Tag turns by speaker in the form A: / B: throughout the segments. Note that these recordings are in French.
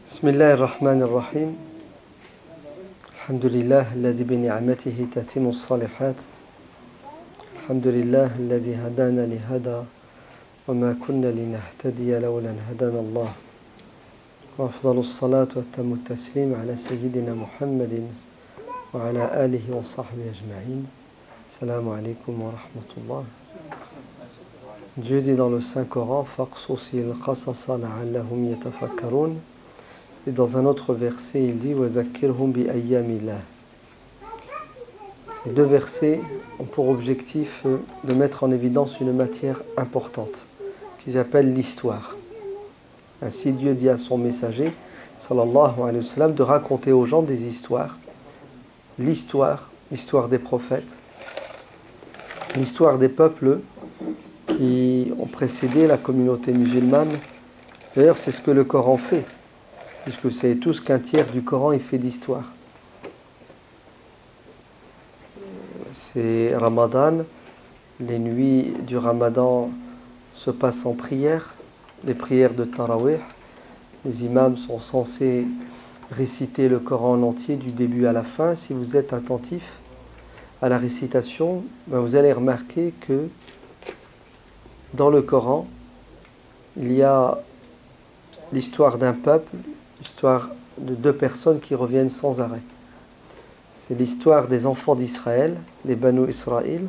A: بسم الله الرحمن الرحيم الحمد لله الذي بنعمته تتم الصالحات الحمد لله الذي هدانا لهذا وما كنا لنهتدي لولا أن هدانا الله وأفضل الصلاة وأتم التسليم على سيدنا محمد وعلى آله وصحبه أجمعين السلام عليكم ورحمة الله. Dieu dit dans le Saint-Coran فَقْصُصِ الْقَصَصَ لَعَلَّهُمْ يَتَفَكَّرُونَ. Et dans un autre verset, il dit وَذَكِّرْهُمْ بِأَيَّامِ اللَّهِ. Ces deux versets ont pour objectif de mettre en évidence une matière importante qu'ils appellent l'histoire. Ainsi Dieu dit à son messager sallallahu alayhi wa sallam de raconter aux gens des histoires, l'histoire des prophètes, l'histoire des peuples qui ont précédé la communauté musulmane. D'ailleurs, c'est ce que le Coran fait, puisque vous savez tous qu'un tiers du Coran est fait d'histoire. C'est Ramadan, les nuits du Ramadan se passent en prière, les prières de Tarawih. Les imams sont censés réciter le Coran en entier du début à la fin. Si vous êtes attentif à la récitation, vous allez remarquer que dans le Coran, il y a l'histoire d'un peuple, l'histoire de deux personnes qui reviennent sans arrêt. C'est l'histoire des enfants d'Israël, les Banu Israël,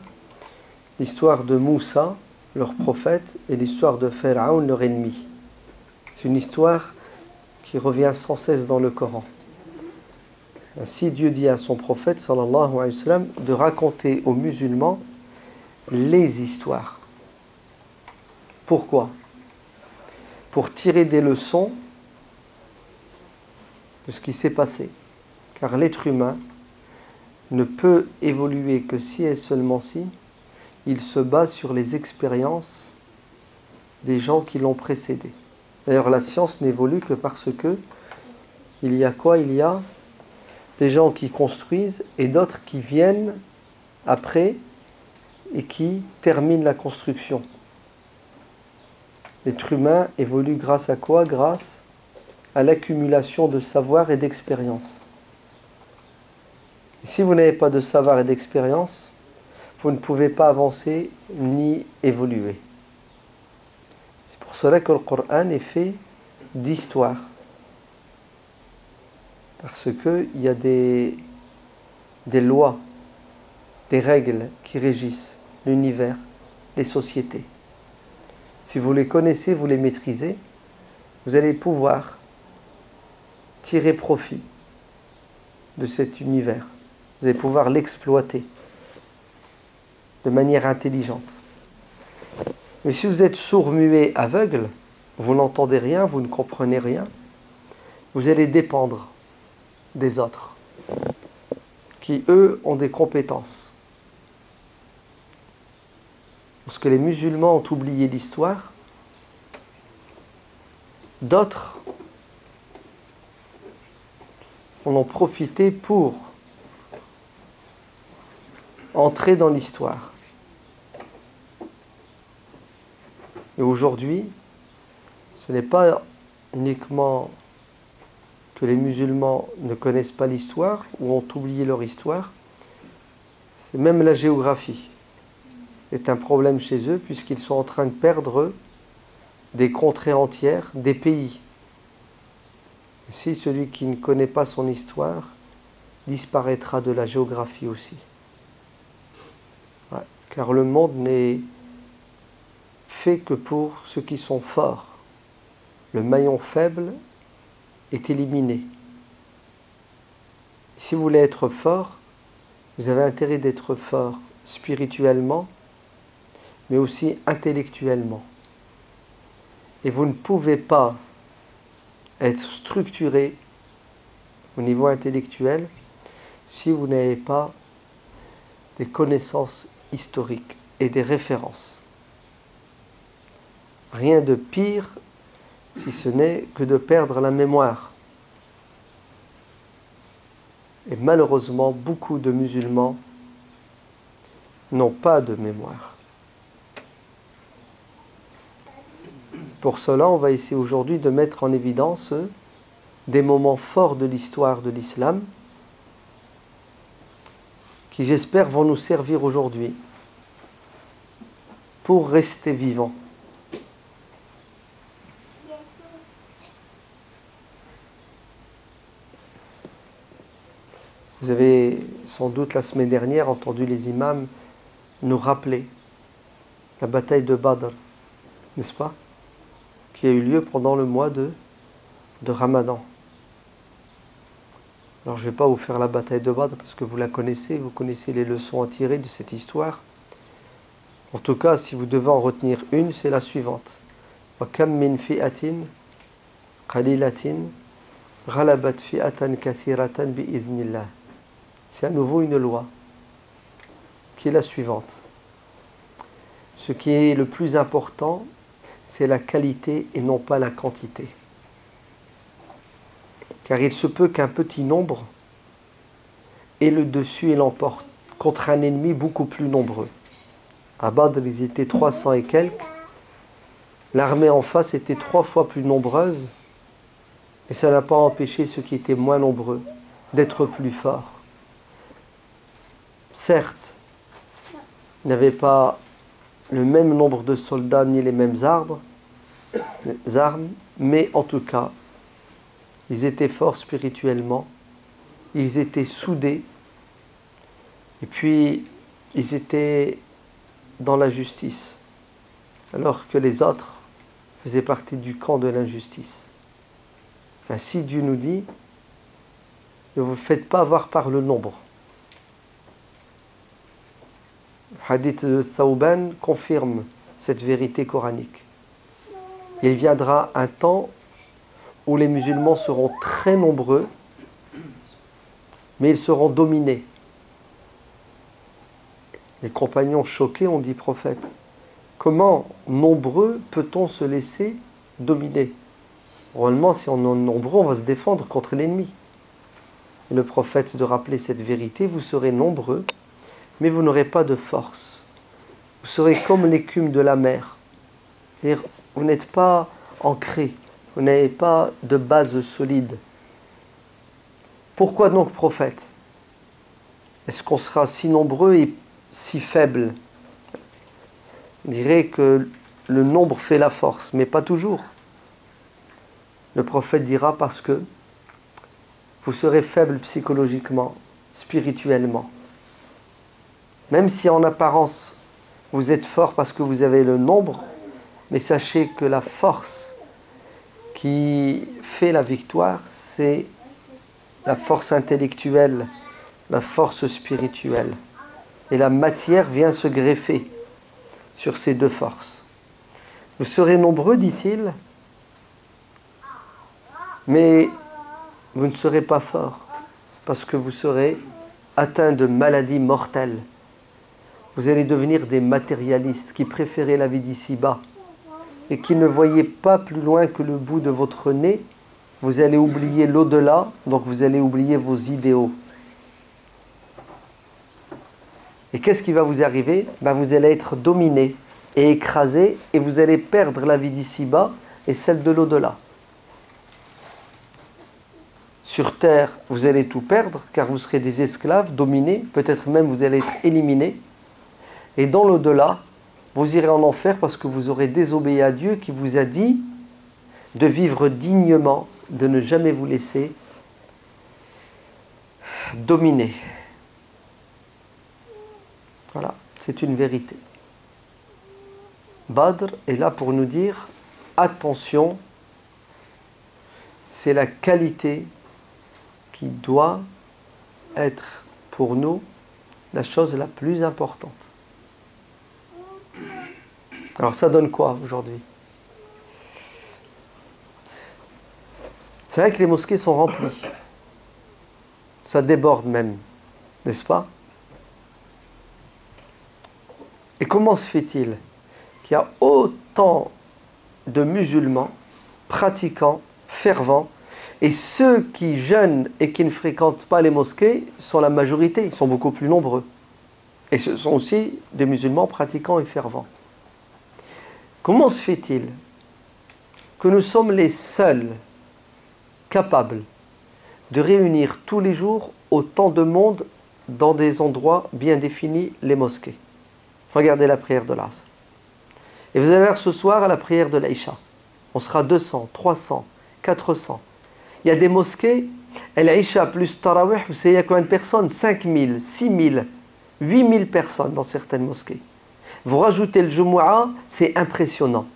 A: l'histoire de Moussa, leur prophète, et l'histoire de Pharaon, leur ennemi. C'est une histoire qui revient sans cesse dans le Coran. Ainsi, Dieu dit à son prophète, sallallahu alayhi wa sallam, de raconter aux musulmans les histoires. Pourquoi ? Pour tirer des leçons de ce qui s'est passé. Car l'être humain ne peut évoluer que si et seulement si il se base sur les expériences des gens qui l'ont précédé. D'ailleurs, la science n'évolue que parce que il y a quoi ? Il y a des gens qui construisent et d'autres qui viennent après et qui terminent la construction. L'être humain évolue grâce à quoi ? Grâce à l'accumulation de savoir et d'expérience. Et si vous n'avez pas de savoir et d'expérience, vous ne pouvez pas avancer ni évoluer. C'est pour cela que le Coran est fait d'histoire. Parce qu'il y a des lois, des règles qui régissent l'univers, les sociétés. Si vous les connaissez, vous les maîtrisez, vous allez pouvoir tirer profit de cet univers. Vous allez pouvoir l'exploiter de manière intelligente. Mais si vous êtes sourd, muet, aveugle, vous n'entendez rien, vous ne comprenez rien, vous allez dépendre des autres qui, eux, ont des compétences. Lorsque les musulmans ont oublié l'histoire, d'autres en ont profité pour entrer dans l'histoire. Et aujourd'hui, ce n'est pas uniquement que les musulmans ne connaissent pas l'histoire ou ont oublié leur histoire, c'est même la géographie est un problème chez eux puisqu'ils sont en train de perdre des contrées entières, des pays. Et si celui qui ne connaît pas son histoire disparaîtra de la géographie aussi. Ouais, car le monde n'est fait que pour ceux qui sont forts. Le maillon faible est éliminé. Si vous voulez être fort, vous avez intérêt d'être fort spirituellement, mais aussi intellectuellement. Et vous ne pouvez pas être structuré au niveau intellectuel si vous n'avez pas des connaissances historiques et des références. Rien de pire si ce n'est que de perdre la mémoire. Et malheureusement, beaucoup de musulmans n'ont pas de mémoire. Pour cela, on va essayer aujourd'hui de mettre en évidence des moments forts de l'histoire de l'islam qui, j'espère, vont nous servir aujourd'hui pour rester vivants. Vous avez sans doute la semaine dernière entendu les imams nous rappeler la bataille de Badr, n'est-ce pas, qui a eu lieu pendant le mois de Ramadan. Alors je ne vais pas vous faire la bataille de Badr parce que vous la connaissez, vous connaissez les leçons à tirer de cette histoire. En tout cas, si vous devez en retenir une, c'est la suivante. Wa kam min fi'atin qalilatin ghalabat fi'atan kathiratan bi'iznillah. C'est à nouveau une loi qui est la suivante. Ce qui est le plus important, c'est la qualité et non pas la quantité. Car il se peut qu'un petit nombre ait le dessus et l'emporte contre un ennemi beaucoup plus nombreux. À Badr, ils étaient 300 et quelques. L'armée en face était 3 fois plus nombreuse. Et ça n'a pas empêché ceux qui étaient moins nombreux d'être plus forts. Certes, ils n'avaient pas le même nombre de soldats ni les mêmes armes, mais en tout cas, ils étaient forts spirituellement, ils étaient soudés, et puis ils étaient dans la justice, alors que les autres faisaient partie du camp de l'injustice. Ainsi Dieu nous dit, ne vous faites pas avoir par le nombre. Le hadith de Thawban confirme cette vérité coranique. Il viendra un temps où les musulmans seront très nombreux, mais ils seront dominés. Les compagnons choqués ont dit, prophète, comment nombreux peut-on se laisser dominer? Normalement, si on est nombreux, on va se défendre contre l'ennemi. Et le prophète de rappeler cette vérité, vous serez nombreux, mais vous n'aurez pas de force. Vous serez comme l'écume de la mer. C'est-à-dire, vous n'êtes pas ancré, vous n'avez pas de base solide. Pourquoi donc prophète? Est-ce qu'on sera si nombreux et si faible? On dirait que le nombre fait la force, mais pas toujours. Le prophète dira parce que vous serez faible psychologiquement, spirituellement. Même si en apparence vous êtes fort parce que vous avez le nombre, mais sachez que la force qui fait la victoire, c'est la force intellectuelle, la force spirituelle. Et la matière vient se greffer sur ces deux forces. Vous serez nombreux, dit-il, mais vous ne serez pas forts parce que vous serez atteints de maladies mortelles. Vous allez devenir des matérialistes qui préféraient la vie d'ici-bas et qui ne voyaient pas plus loin que le bout de votre nez. Vous allez oublier l'au-delà, donc vous allez oublier vos idéaux. Et qu'est-ce qui va vous arriver? Vous allez être dominé et écrasé et vous allez perdre la vie d'ici-bas et celle de l'au-delà. Sur terre, vous allez tout perdre car vous serez des esclaves, dominés, peut-être même vous allez être éliminés. Et dans l'au-delà, vous irez en enfer parce que vous aurez désobéi à Dieu qui vous a dit de vivre dignement, de ne jamais vous laisser dominer. Voilà, c'est une vérité. Badr est là pour nous dire attention, c'est la qualité qui doit être pour nous la chose la plus importante. Alors ça donne quoi aujourd'hui? C'est vrai que les mosquées sont remplies. Ça déborde même, n'est-ce pas? Et comment se fait-il qu'il y a autant de musulmans pratiquants, fervents, et ceux qui jeûnent et qui ne fréquentent pas les mosquées sont la majorité, ils sont beaucoup plus nombreux. Et ce sont aussi des musulmans pratiquants et fervents. Comment se fait-il que nous sommes les seuls capable de réunir tous les jours autant de monde dans des endroits bien définis, les mosquées. Regardez la prière de l'Asr. Et vous allez voir ce soir à la prière de l'Aïcha. On sera 200, 300, 400. Il y a des mosquées, l'Aïcha plus Tarawih, vous savez il y a combien de personnes? 5000, 6000, 8000 personnes dans certaines mosquées. Vous rajoutez le Jumu'ah, c'est impressionnant.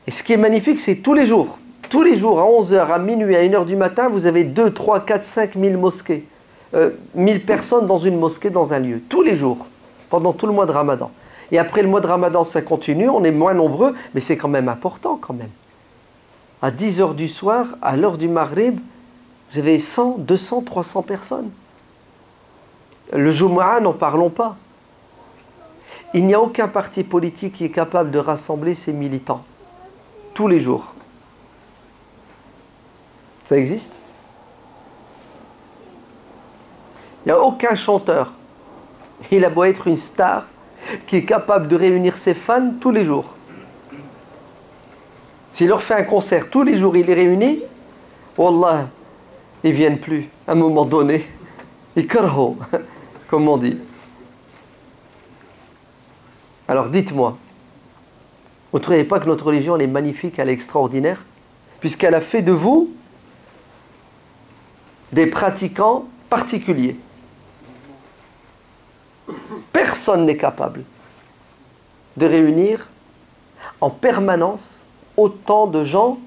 A: Et ce qui est magnifique, c'est tous les jours. Tous les jours, à 11h, à minuit, à 1h du matin, vous avez 2, 3, 4, 5 000 mosquées. 1000 personnes dans une mosquée, dans un lieu. Tous les jours, pendant tout le mois de Ramadan. Et après le mois de Ramadan, ça continue, on est moins nombreux, mais c'est quand même important quand même. À 10h du soir, à l'heure du Maghrib, vous avez 100, 200, 300 personnes. Le Jumu'ah, n'en parlons pas. Il n'y a aucun parti politique qui est capable de rassembler ses militants. Tous les jours. Ça existe? Il n'y a aucun chanteur, il a beau être une star, qui est capable de réunir ses fans tous les jours. S'il leur fait un concert tous les jours, il les réunit, Wallah, ils ne viennent plus. À un moment donné, ils karho, comme on dit. Alors dites-moi, vous ne trouvez pas que notre religion elle est magnifique, elle est extraordinaire, puisqu'elle a fait de vous des pratiquants particuliers. Personne n'est capable de réunir en permanence autant de gens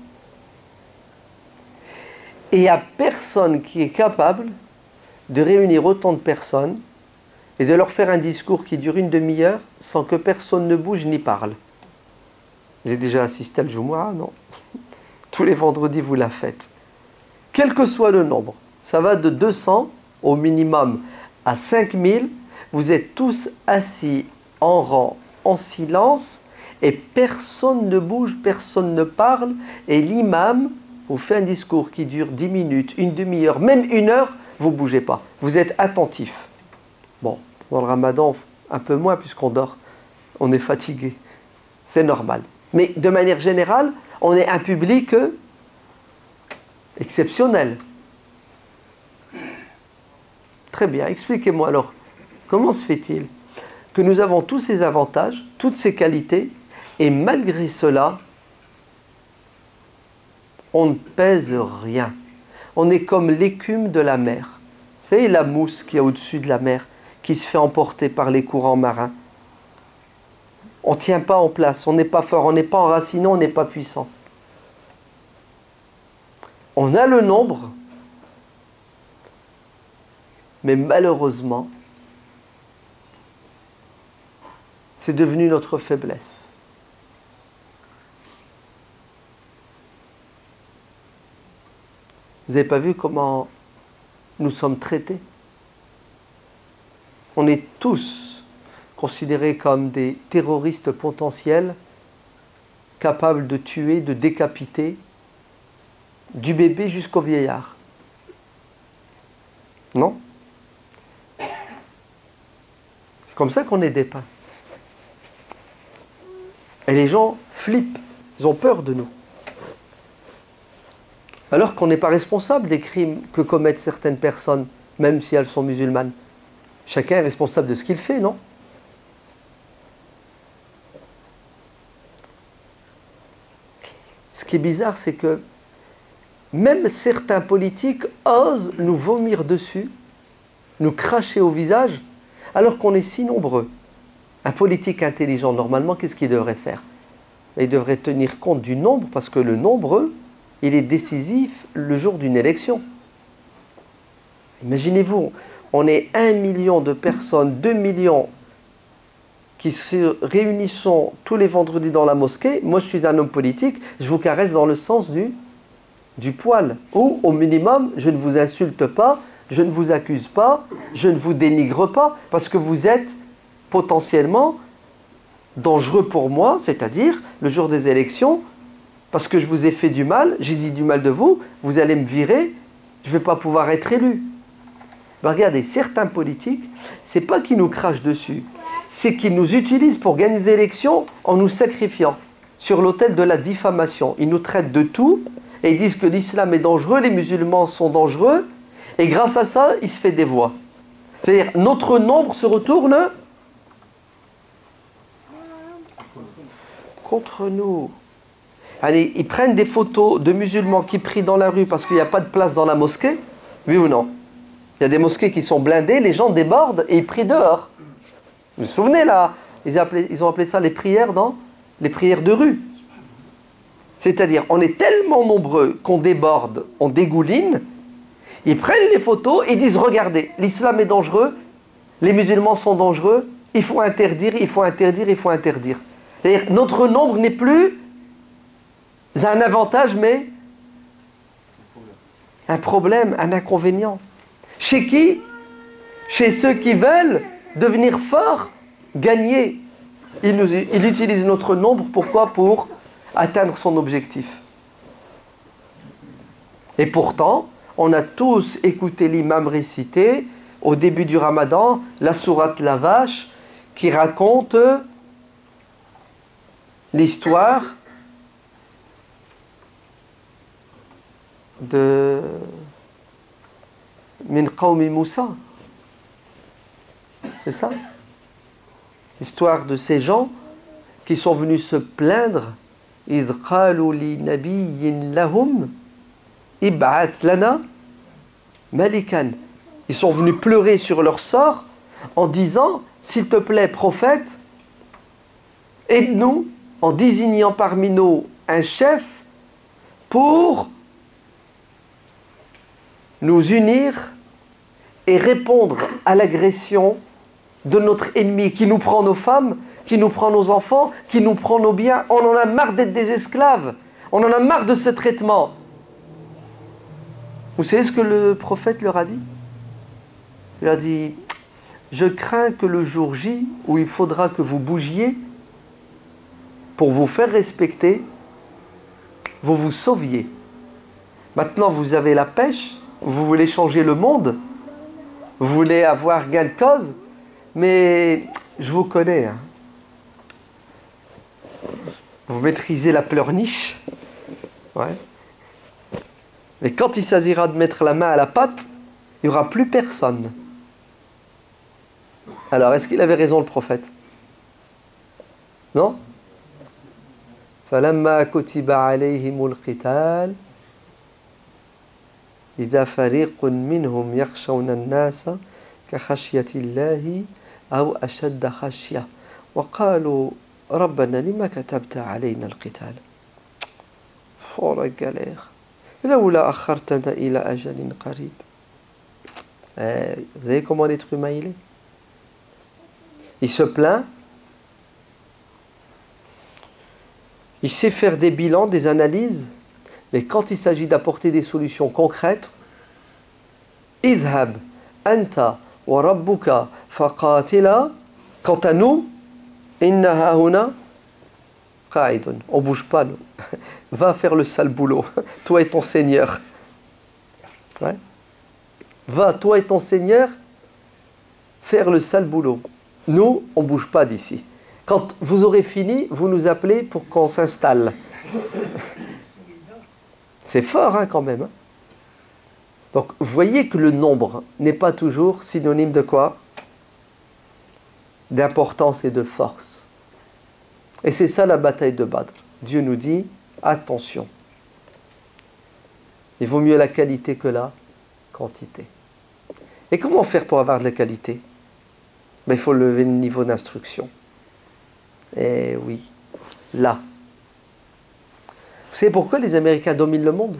A: et il n'y a personne qui est capable de réunir autant de personnes et de leur faire un discours qui dure une demi-heure sans que personne ne bouge ni parle. Vous avez déjà assisté al Jumu'ah, non? Tous les vendredis, vous la faites. Quel que soit le nombre, ça va de 200 au minimum à 5000, vous êtes tous assis en rang, en silence, et personne ne bouge, personne ne parle, et l'imam vous fait un discours qui dure 10 minutes, une demi-heure, même une heure, vous ne bougez pas. Vous êtes attentif. Bon, dans le Ramadan, un peu moins puisqu'on dort, on est fatigué. C'est normal. Mais de manière générale, on est un public exceptionnel. Très bien, expliquez-moi alors, comment se fait-il que nous avons tous ces avantages, toutes ces qualités, et malgré cela, on ne pèse rien. On est comme l'écume de la mer. Vous savez, la mousse qui est au-dessus de la mer, qui se fait emporter par les courants marins. On ne tient pas en place, on n'est pas fort, on n'est pas enraciné, on n'est pas puissant. On a le nombre, mais malheureusement, c'est devenu notre faiblesse. Vous n'avez pas vu comment nous sommes traités? On est tous considérés comme des terroristes potentiels, capables de tuer, de décapiter, du bébé jusqu'au vieillard. Non? C'est comme ça qu'on est dépeint. Et les gens flippent, ils ont peur de nous. Alors qu'on n'est pas responsable des crimes que commettent certaines personnes, même si elles sont musulmanes. Chacun est responsable de ce qu'il fait, non? Ce qui est bizarre, c'est que même certains politiques osent nous vomir dessus, nous cracher au visage, alors qu'on est si nombreux. Un politique intelligent, normalement, qu'est-ce qu'il devrait faire? Il devrait tenir compte du nombre, parce que le nombre, il est décisif le jour d'une élection. Imaginez-vous, on est 1 million de personnes, 2 millions qui se réunissent tous les vendredis dans la mosquée. Moi, je suis un homme politique, je vous caresse dans le sens du poil. Ou, au minimum, je ne vous insulte pas, je ne vous accuse pas, je ne vous dénigre pas, parce que vous êtes potentiellement dangereux pour moi, c'est-à-dire, le jour des élections, parce que je vous ai fait du mal, j'ai dit du mal de vous, vous allez me virer, je ne vais pas pouvoir être élu. Ben regardez, certains politiques, ce n'est pas qu'ils nous crachent dessus, c'est qu'ils nous utilisent pour gagner des élections en nous sacrifiant sur l'autel de la diffamation. Ils nous traitent de tout et ils disent que l'islam est dangereux, les musulmans sont dangereux, et grâce à ça, il se fait des voix. C'est-à-dire, notre nombre se retourne contre nous. Allez, ils prennent des photos de musulmans qui prient dans la rue parce qu'il n'y a pas de place dans la mosquée. Oui ou non? Il y a des mosquées qui sont blindées, les gens débordent et ils prient dehors. Vous vous souvenez là? Ils ont appelé ça les prières les prières de rue. C'est-à-dire, on est tellement nombreux qu'on déborde, on dégouline. Ils prennent les photos et disent, regardez, l'islam est dangereux, les musulmans sont dangereux, il faut interdire, il faut interdire, il faut interdire. C'est-à-dire, notre nombre n'est plus un avantage, mais un problème, un inconvénient. Chez qui? Chez ceux qui veulent devenir forts, gagner. Il utilise notre nombre, pourquoi? Pour atteindre son objectif. Et pourtant, on a tous écouté l'imam réciter au début du Ramadan la sourate La Vache qui raconte l'histoire de Min Qawmi Moussa. C'est ça? L'histoire de ces gens qui sont venus se plaindre. إِذْ قَالُوا لِنَبِيٍّ لَهُمْ إِبْعَثْ لَنَا مَلِكًا. Ils sont venus pleurer sur leur sort en disant, s'il te plaît, prophète, aide-nous en désignant parmi nous un chef pour nous unir et répondre à l'agression de notre ennemi qui nous prend nos femmes, qui nous prend nos enfants, qui nous prend nos biens. On en a marre d'être des esclaves. On en a marre de ce traitement. Vous savez ce que le prophète leur a dit? Il a dit, je crains que le jour J, où il faudra que vous bougiez pour vous faire respecter, vous vous sauviez. Maintenant, vous avez la pêche, vous voulez changer le monde, vous voulez avoir gain de cause, mais je vous connais. Hein. Vous maîtrisez la pleurniche. Ouais. Mais quand il s'agira de mettre la main à la pâte, il n'y aura plus personne. Alors, est-ce qu'il avait raison, le prophète? Non? فَلَمَّا كُتِبَ عَلَيْهِمُ الْقِتَالِ إِذَا فَرِيقٌ مِّنْهُمْ يَخْشَوْنَ النَّاسَ كَخَشْيَةِ اللَّهِ أَوْ أَشَدَّ خَشْيَةً وَقَالُوا رَبَّنَا لِمَ كَتَبْتَ عَلَيْنَا الْقِتَالَ. Oh la galère. لَوْلَا أَخَّرْتَنَا إِلَى أَجَلٍ قَرِيبٍ. Vous savez comment l'être humain il est? Il se plaint. Il sait faire des bilans, des analyses, mais quand il s'agit d'apporter des solutions concrètes, idhab anta wa rabbuka faqatila. Quant à nous, inna hahuna qa'idun. On bouge pas, nous. Va faire le sale boulot, toi et ton Seigneur. Ouais. Va, toi et ton Seigneur, faire le sale boulot. Nous, on bouge pas d'ici. Quand vous aurez fini, vous nous appelez pour qu'on s'installe. C'est fort, hein, quand même. Hein. Donc, vous voyez que le nombre n'est pas toujours synonyme de quoi? D'importance et de force. Et c'est ça la bataille de Badr. Dieu nous dit, attention. Il vaut mieux la qualité que la quantité. Et comment faire pour avoir de la qualité? Ben, il faut lever le niveau d'instruction. Eh oui, là. Vous savez pourquoi les Américains dominent le monde?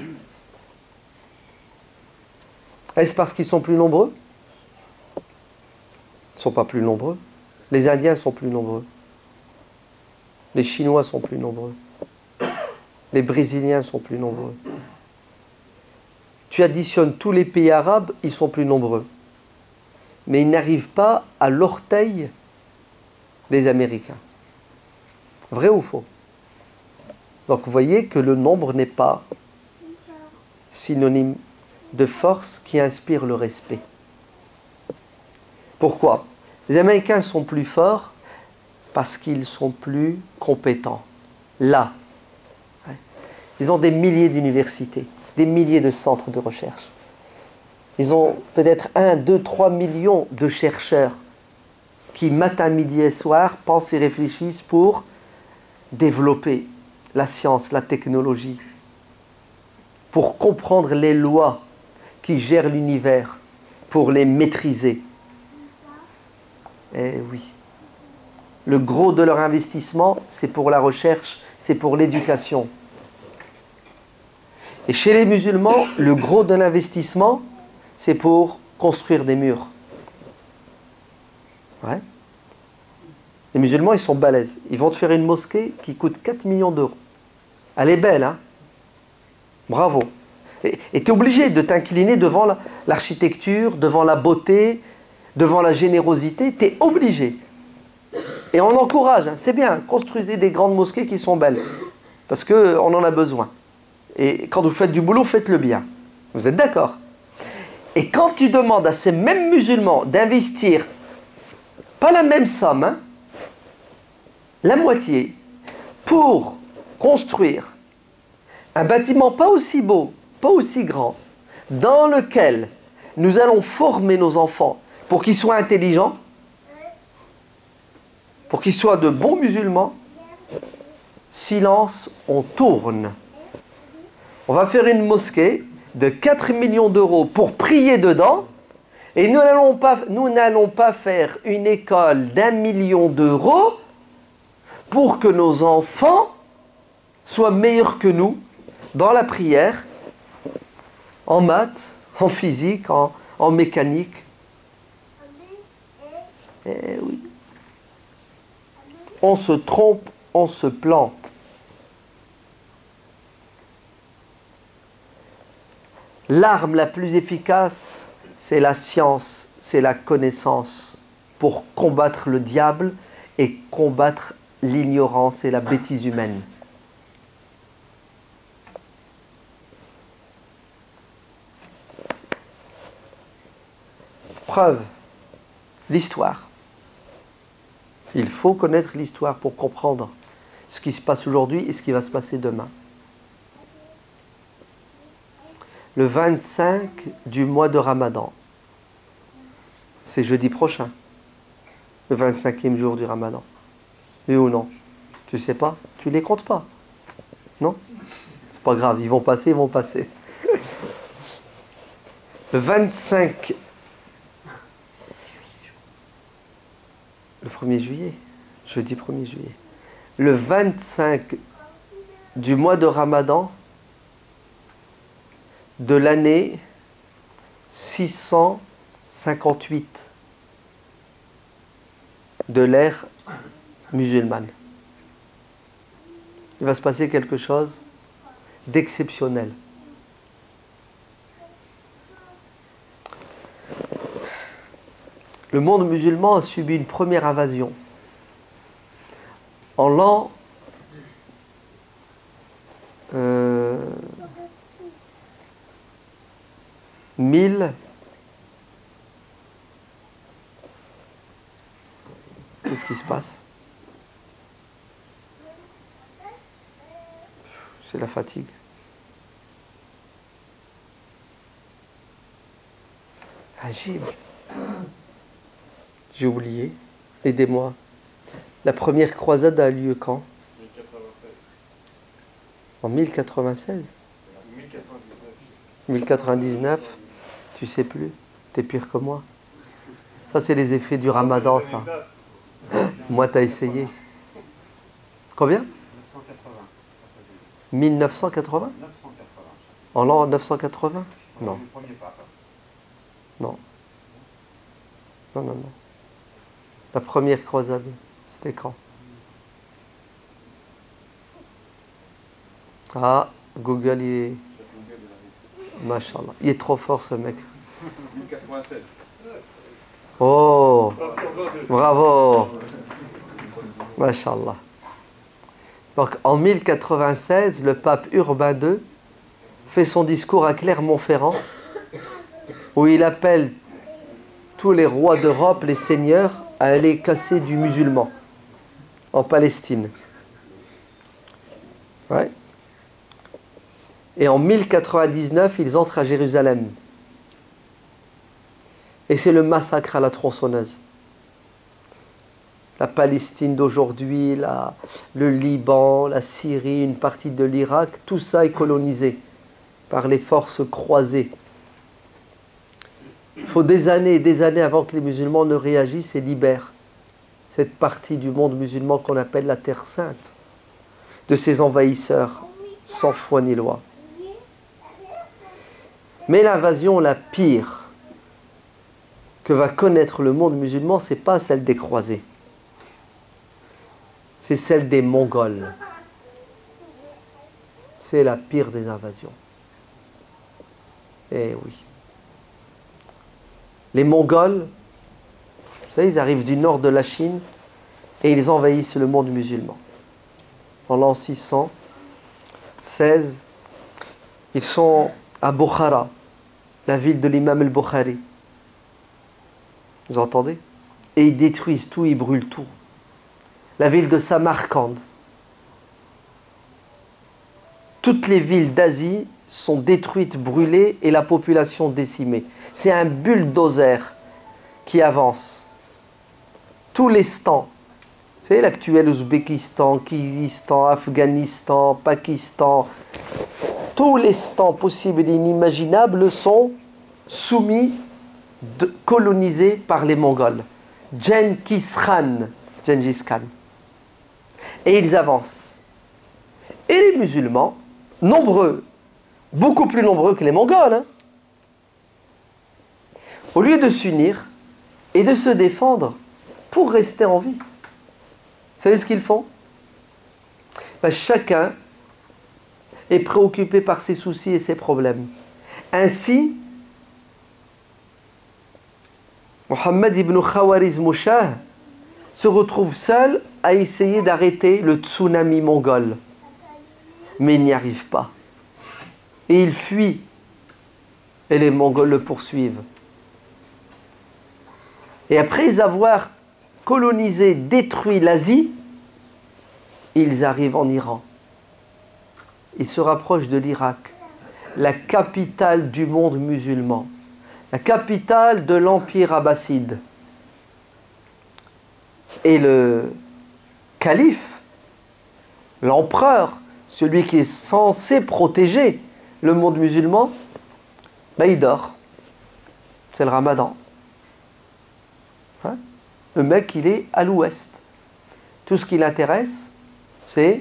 A: Est-ce parce qu'ils sont plus nombreux? Ils ne sont pas plus nombreux. Les Indiens sont plus nombreux. Les Chinois sont plus nombreux. Les Brésiliens sont plus nombreux. Tu additionnes tous les pays arabes, ils sont plus nombreux. Mais ils n'arrivent pas à l'orteil des Américains. Vrai ou faux? Donc vous voyez que le nombre n'est pas synonyme de force qui inspire le respect. Pourquoi? Les Américains sont plus forts parce qu'ils sont plus compétents. Là. Ils ont des milliers d'universités, des milliers de centres de recherche. Ils ont peut-être 1, 2, 3 millions de chercheurs qui, matin, midi et soir, pensent et réfléchissent pour développer la science, la technologie, pour comprendre les lois qui gèrent l'univers, pour les maîtriser. Eh oui. Le gros de leur investissement, c'est pour la recherche, c'est pour l'éducation. Et chez les musulmans, le gros de l'investissement, c'est pour construire des murs. Ouais. Les musulmans, ils sont balèzes. Ils vont te faire une mosquée qui coûte 4 millions d'euros. Elle est belle, hein? Bravo. Et tu es obligé de t'incliner devant l'architecture, devant la beauté, devant la générosité. Tu es obligé. Et on encourage, hein. C'est bien, construisez des grandes mosquées qui sont belles. Parce qu'on en a besoin. Et quand vous faites du boulot, faites-le bien. Vous êtes d'accord? Et quand tu demandes à ces mêmes musulmans d'investir, pas la même somme, hein, la moitié, pour construire un bâtiment pas aussi beau, pas aussi grand, dans lequel nous allons former nos enfants pour qu'ils soient intelligents, pour qu'ils soient de bons musulmans, silence, on tourne. On va faire une mosquée de 4 millions d'euros pour prier dedans, et nous n'allons pas faire une école d'1 million d'euros pour que nos enfants soient meilleurs que nous dans la prière, en maths, en physique, en mécanique. Eh oui. On se trompe, on se plante. L'arme la plus efficace, c'est la science, c'est la connaissance pour combattre le diable et combattre l'ignorance et la bêtise humaine. Preuve, l'histoire. Il faut connaître l'histoire pour comprendre ce qui se passe aujourd'hui et ce qui va se passer demain. Le 25 du mois de Ramadan, c'est jeudi prochain, le 25e jour du Ramadan. Oui ou non? Tu sais pas? Tu les comptes pas? Non? C'est pas grave, ils vont passer, ils vont passer. Le 25... Le 1er juillet, jeudi 1er juillet. Le 25 du mois de Ramadan de l'année 658 de l'ère musulmane. Il va se passer quelque chose d'exceptionnel. Le monde musulman a subi une première invasion. En l'an 1000. Qu'est-ce qui se passe? C'est la fatigue. Agib. J'ai oublié. Aidez-moi. La première croisade a eu lieu quand?
B: 1096.
A: En 1096? 1099? Tu sais plus? T'es pire que moi. Ça, c'est les effets du ramadan, ça. Moi, t'as essayé. Combien? 1980.
B: 980.
A: En l'an 980? Non.
B: Le premier pape.
A: Non. Non, non, non. La première croisade, c'était quand? Ah, Google, il est... Machallah. Il est trop fort, ce mec.
B: 1096.
A: Oh, bravo. Machallah. Donc, en 1096, le pape Urbain II fait son discours à Clermont-Ferrand, où il appelle tous les rois d'Europe, les seigneurs, à aller casser du musulman en Palestine. Ouais. Et en 1099, ils entrent à Jérusalem. Et c'est le massacre à la tronçonneuse. La Palestine d'aujourd'hui, le Liban, la Syrie, une partie de l'Irak, tout ça est colonisé par les forces croisées. Il faut des années et des années avant que les musulmans ne réagissent et libèrent cette partie du monde musulman qu'on appelle la Terre Sainte, de ces envahisseurs sans foi ni loi. Mais l'invasion la pire que va connaître le monde musulman, ce n'est pas celle des croisés. C'est celle des Mongols. C'est la pire des invasions. Eh oui. Les Mongols, vous savez, ils arrivent du nord de la Chine et ils envahissent le monde musulman. En l'an 616, ils sont à Bukhara, la ville de l'imam al-Bukhari. Vous entendez? Et ils détruisent tout, ils brûlent tout. La ville de Samarcande. Toutes les villes d'Asie sont détruites, brûlées et la population décimée. C'est un bulldozer qui avance. Tous les stans, vous savez l'actuel Ouzbékistan, Kyrgyzstan, Afghanistan, Pakistan, tous les stans possibles et inimaginables sont soumis, colonisés par les Mongols. Gengis Khan. Et ils avancent. Et les musulmans, nombreux, beaucoup plus nombreux que les Mongols, hein, au lieu de s'unir et de se défendre pour rester en vie, vous savez ce qu'ils font? Ben, chacun est préoccupé par ses soucis et ses problèmes. Ainsi, Mohammed ibn Khawarizm Shah se retrouve seul à essayer d'arrêter le tsunami mongol. Mais il n'y arrive pas. Et il fuit. Et les Mongols le poursuivent. Et après avoir colonisé, détruit l'Asie, ils arrivent en Iran. Ils se rapprochent de l'Irak, la capitale du monde musulman, la capitale de l'Empire abbasside. Et le calife, l'empereur, celui qui est censé protéger le monde musulman, ben il dort. C'est le ramadan. Hein? Le mec, il est à l'ouest. Tout ce qui l'intéresse, c'est...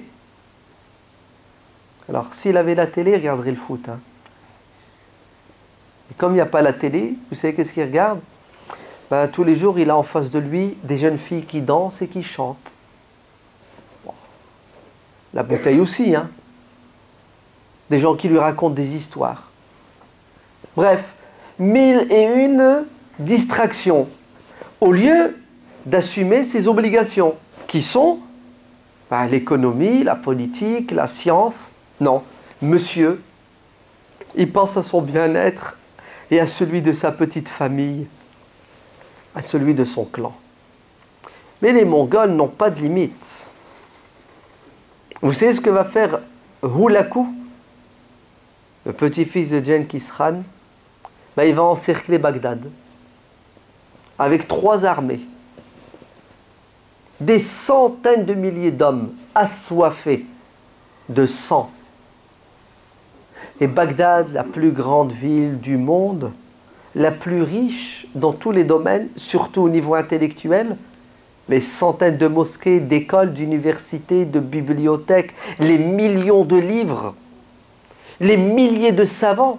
A: Alors, s'il avait la télé, il regarderait le foot. Hein. Et comme il n'y a pas la télé, vous savez qu'est-ce qu'il regarde? Ben, tous les jours, il a en face de lui des jeunes filles qui dansent et qui chantent. Bon. La bouteille aussi, hein. Des gens qui lui racontent des histoires. Bref, 1001 distractions. Au lieu d'assumer ses obligations, qui sont ben, l'économie, la politique, la science. Non, monsieur, il pense à son bien-être et à celui de sa petite famille, à celui de son clan. Mais les Mongols n'ont pas de limite. Vous savez ce que va faire Hulaku, le petit-fils de Gengis Khan? Ben, il va encercler Bagdad avec 3 armées. Des centaines de milliers d'hommes assoiffés de sang. Et Bagdad, la plus grande ville du monde, la plus riche dans tous les domaines, surtout au niveau intellectuel, les centaines de mosquées, d'écoles, d'universités, de bibliothèques, les millions de livres, les milliers de savants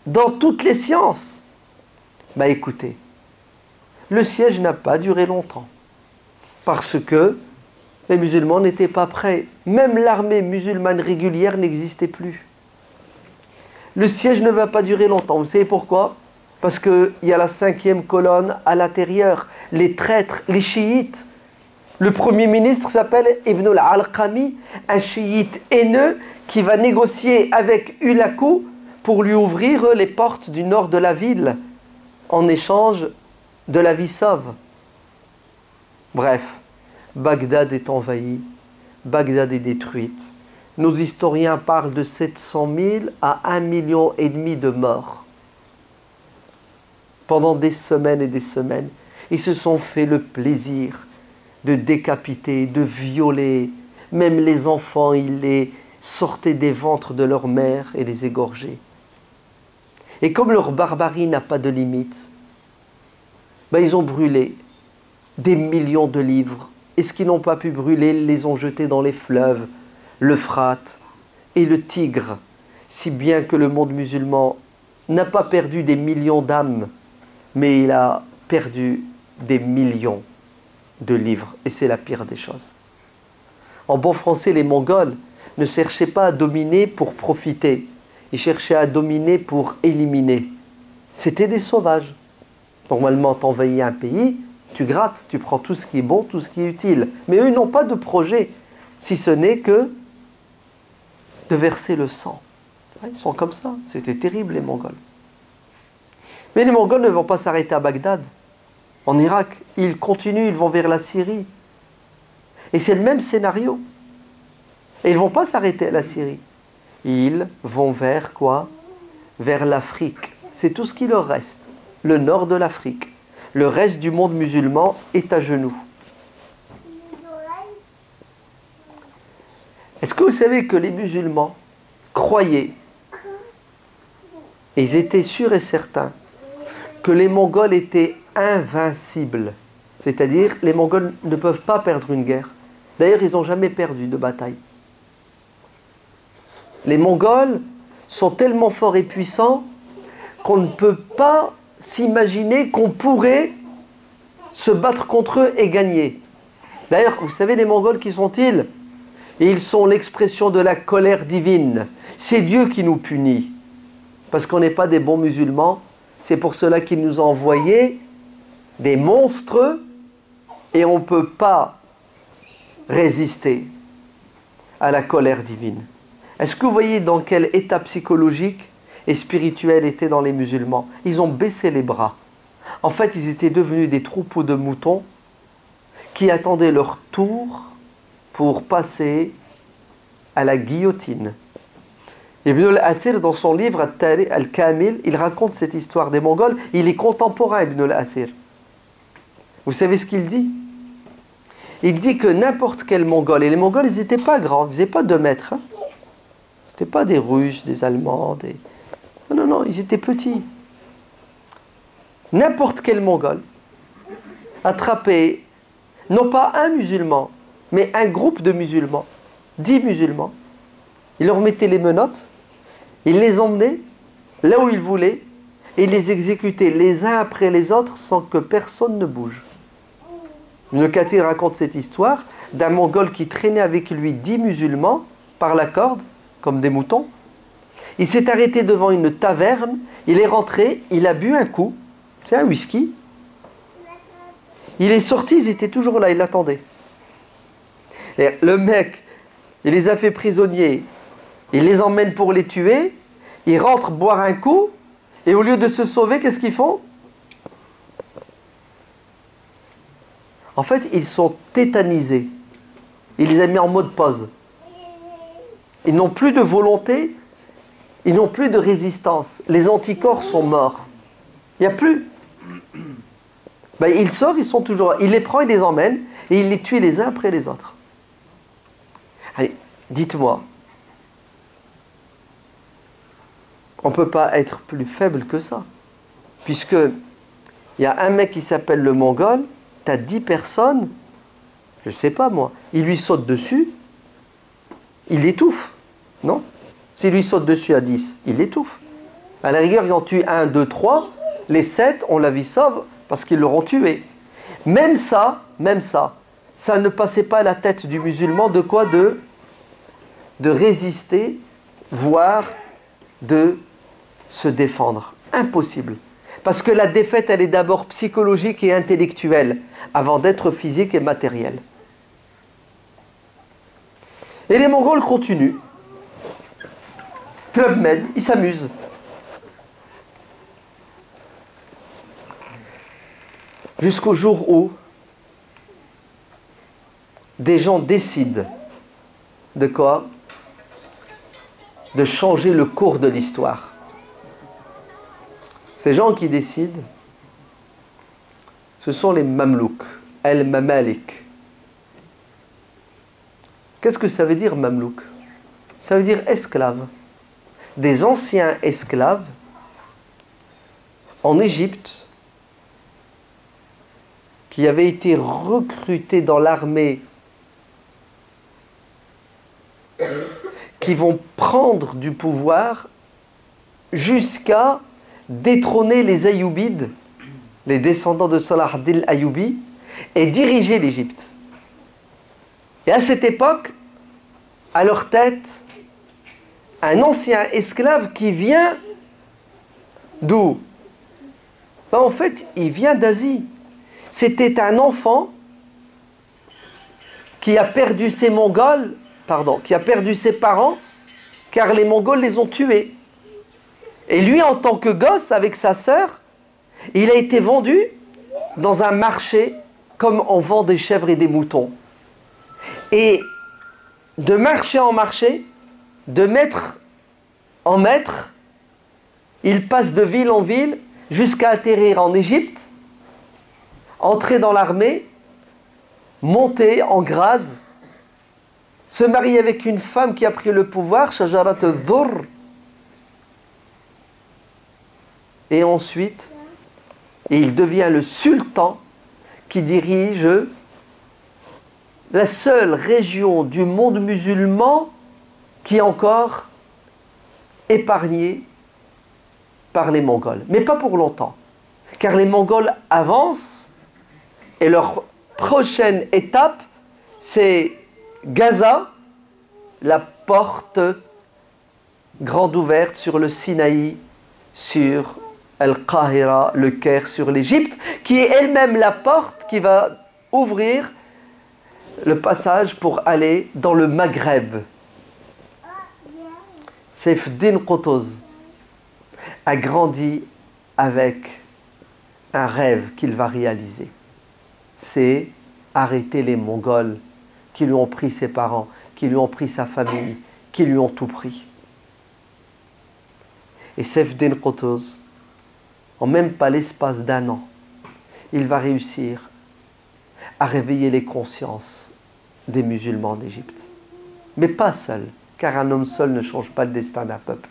A: dans toutes les sciences. Ben écoutez, le siège n'a pas duré longtemps parce que les musulmans n'étaient pas prêts. Même l'armée musulmane régulière n'existait plus. Le siège ne va pas durer longtemps. Vous savez pourquoi? Parce qu'il y a la 5e colonne à l'intérieur, les traîtres, les chiites. Le premier ministre s'appelle Ibn al-Alqami, un chiite haineux qui va négocier avec Hulaku pour lui ouvrir les portes du nord de la ville en échange de la vie sauve. Bref, Bagdad est envahie, Bagdad est détruite, nos historiens parlent de 700 000 à 1,5 million de morts. Pendant des semaines et des semaines, ils se sont fait le plaisir de décapiter, de violer. Même les enfants, ils les sortaient des ventres de leur mère et les égorgeaient. Et comme leur barbarie n'a pas de limite, ils ont brûlé des millions de livres. Et ce qu'ils n'ont pas pu brûler, ils les ont jetés dans les fleuves, l'Euphrate et le Tigre. Si bien que le monde musulman n'a pas perdu des millions d'âmes, mais il a perdu des millions de livres. Et c'est la pire des choses. En bon français, les Mongols ne cherchaient pas à dominer pour profiter. Ils cherchaient à dominer pour éliminer. C'était des sauvages. Normalement, tu envahis un pays, tu grattes, tu prends tout ce qui est bon, tout ce qui est utile. Mais eux, ils n'ont pas de projet, si ce n'est que de verser le sang. Ils sont comme ça. C'était terrible, les Mongols. Mais les Mongols ne vont pas s'arrêter à Bagdad, en Irak. Ils continuent, ils vont vers la Syrie. Et c'est le même scénario. Et ils ne vont pas s'arrêter à la Syrie. Ils vont vers quoi? Vers l'Afrique. C'est tout ce qui leur reste. Le nord de l'Afrique. Le reste du monde musulman est à genoux. Est-ce que vous savez que les musulmans croyaient, et ils étaient sûrs et certains, que les Mongols étaient invincibles? C'est-à-dire, les Mongols ne peuvent pas perdre une guerre. D'ailleurs, ils n'ont jamais perdu de bataille. Les Mongols sont tellement forts et puissants qu'on ne peut pas s'imaginer qu'on pourrait se battre contre eux et gagner. D'ailleurs, vous savez, les Mongols, qui sont-ils? Ils sont l'expression de la colère divine. C'est Dieu qui nous punit. Parce qu'on n'est pas des bons musulmans. C'est pour cela qu'il nous a envoyé des monstres et on ne peut pas résister à la colère divine. Est-ce que vous voyez dans quel état psychologique et spirituel étaient dans les musulmans? Ils ont baissé les bras. En fait, ils étaient devenus des troupeaux de moutons qui attendaient leur tour pour passer à la guillotine. Ibn al-Athir, dans son livre Al-Kamil, il raconte cette histoire des Mongols. Il est contemporain, Ibn al-Athir. Vous savez ce qu'il dit? Il dit que n'importe quel Mongol, et les Mongols, ils n'étaient pas grands, ils ne faisaient pas 2 mètres. Hein. Ce n'étaient pas des Russes, des Allemands, des... Non, non, non, ils étaient petits. N'importe quel Mongol attrapait, non pas un musulman, mais un groupe de musulmans, 10 musulmans, il leur mettait les menottes, il les emmenait là où il voulait, et il les exécutait les uns après les autres sans que personne ne bouge. Ibn Kathir raconte cette histoire d'un Mongol qui traînait avec lui 10 musulmans par la corde, comme des moutons. Il s'est arrêté devant une taverne, il est rentré, il a bu un coup, c'est un whisky. Il est sorti, ils étaient toujours là, ils l'attendaient. Et le mec, il les a fait prisonniers, il les emmène pour les tuer, ils rentrent boire un coup, et au lieu de se sauver, qu'est-ce qu'ils font? En fait, ils sont tétanisés. Il les a mis en mode pause. Ils n'ont plus de volonté, ils n'ont plus de résistance. Les anticorps sont morts. Il n'y a plus. Ils sortent, ils sont toujours là. Il les prend, il les emmène, et il les tue les uns après les autres. Allez, dites-moi. On ne peut pas être plus faible que ça. Puisque il y a un mec qui s'appelle le Mongol, tu as 10 personnes, je ne sais pas moi, il lui saute dessus, il l'étouffe, non? S'il lui saute dessus à 10, il l'étouffe. À la rigueur, il en tue 1, 2, 3, les 7 ont la vie sauve parce qu'ils l'auront tué. Même ça, ça ne passait pas à la tête du musulman de quoi? De résister, voire de se défendre. Impossible. Parce que la défaite, elle est d'abord psychologique et intellectuelle, avant d'être physique et matérielle. Et les Mongols continuent. Club Med, ils s'amusent. Jusqu'au jour où des gens décident de quoi? de changer le cours de l'histoire. Ces gens qui décident, ce sont les Mamelouks, el-Mamalik. Qu'est-ce que ça veut dire Mamelouk? Ça veut dire esclave. Des anciens esclaves en Égypte qui avaient été recrutés dans l'armée, qui vont prendre du pouvoir jusqu'à détrôner les Ayyoubides, les descendants de Salah ad-Din Ayyoubi, et diriger l'Égypte. Et à cette époque, à leur tête, un ancien esclave qui vient d'où? Ben en fait, il vient d'Asie. C'était un enfant qui a perdu ses Mongols, qui a perdu ses parents, car les Mongols les ont tués. Et lui, en tant que gosse, avec sa sœur, il a été vendu dans un marché comme on vend des chèvres et des moutons. Et de marché en marché, de maître en maître, il passe de ville en ville jusqu'à atterrir en Égypte, entrer dans l'armée, monter en grade, se marier avec une femme qui a pris le pouvoir, Shajarat al-Dhurr, et ensuite, il devient le sultan qui dirige la seule région du monde musulman qui est encore épargnée par les Mongols. Mais pas pour longtemps, car les Mongols avancent et leur prochaine étape, c'est Gaza, la porte grande ouverte sur le Sinaï, sur Al-Qahira, le Caire, sur l'Égypte, qui est elle-même la porte qui va ouvrir le passage pour aller dans le Maghreb. Saif-Din Qutuz a grandi avec un rêve qu'il va réaliser. C'est arrêter les Mongols qui lui ont pris ses parents, qui lui ont pris sa famille, qui lui ont tout pris. Et Saif-Din Qutuz, en même pas l'espace d'un an, il va réussir à réveiller les consciences des musulmans d'Égypte. Mais pas seul, car un homme seul ne change pas le destin d'un peuple.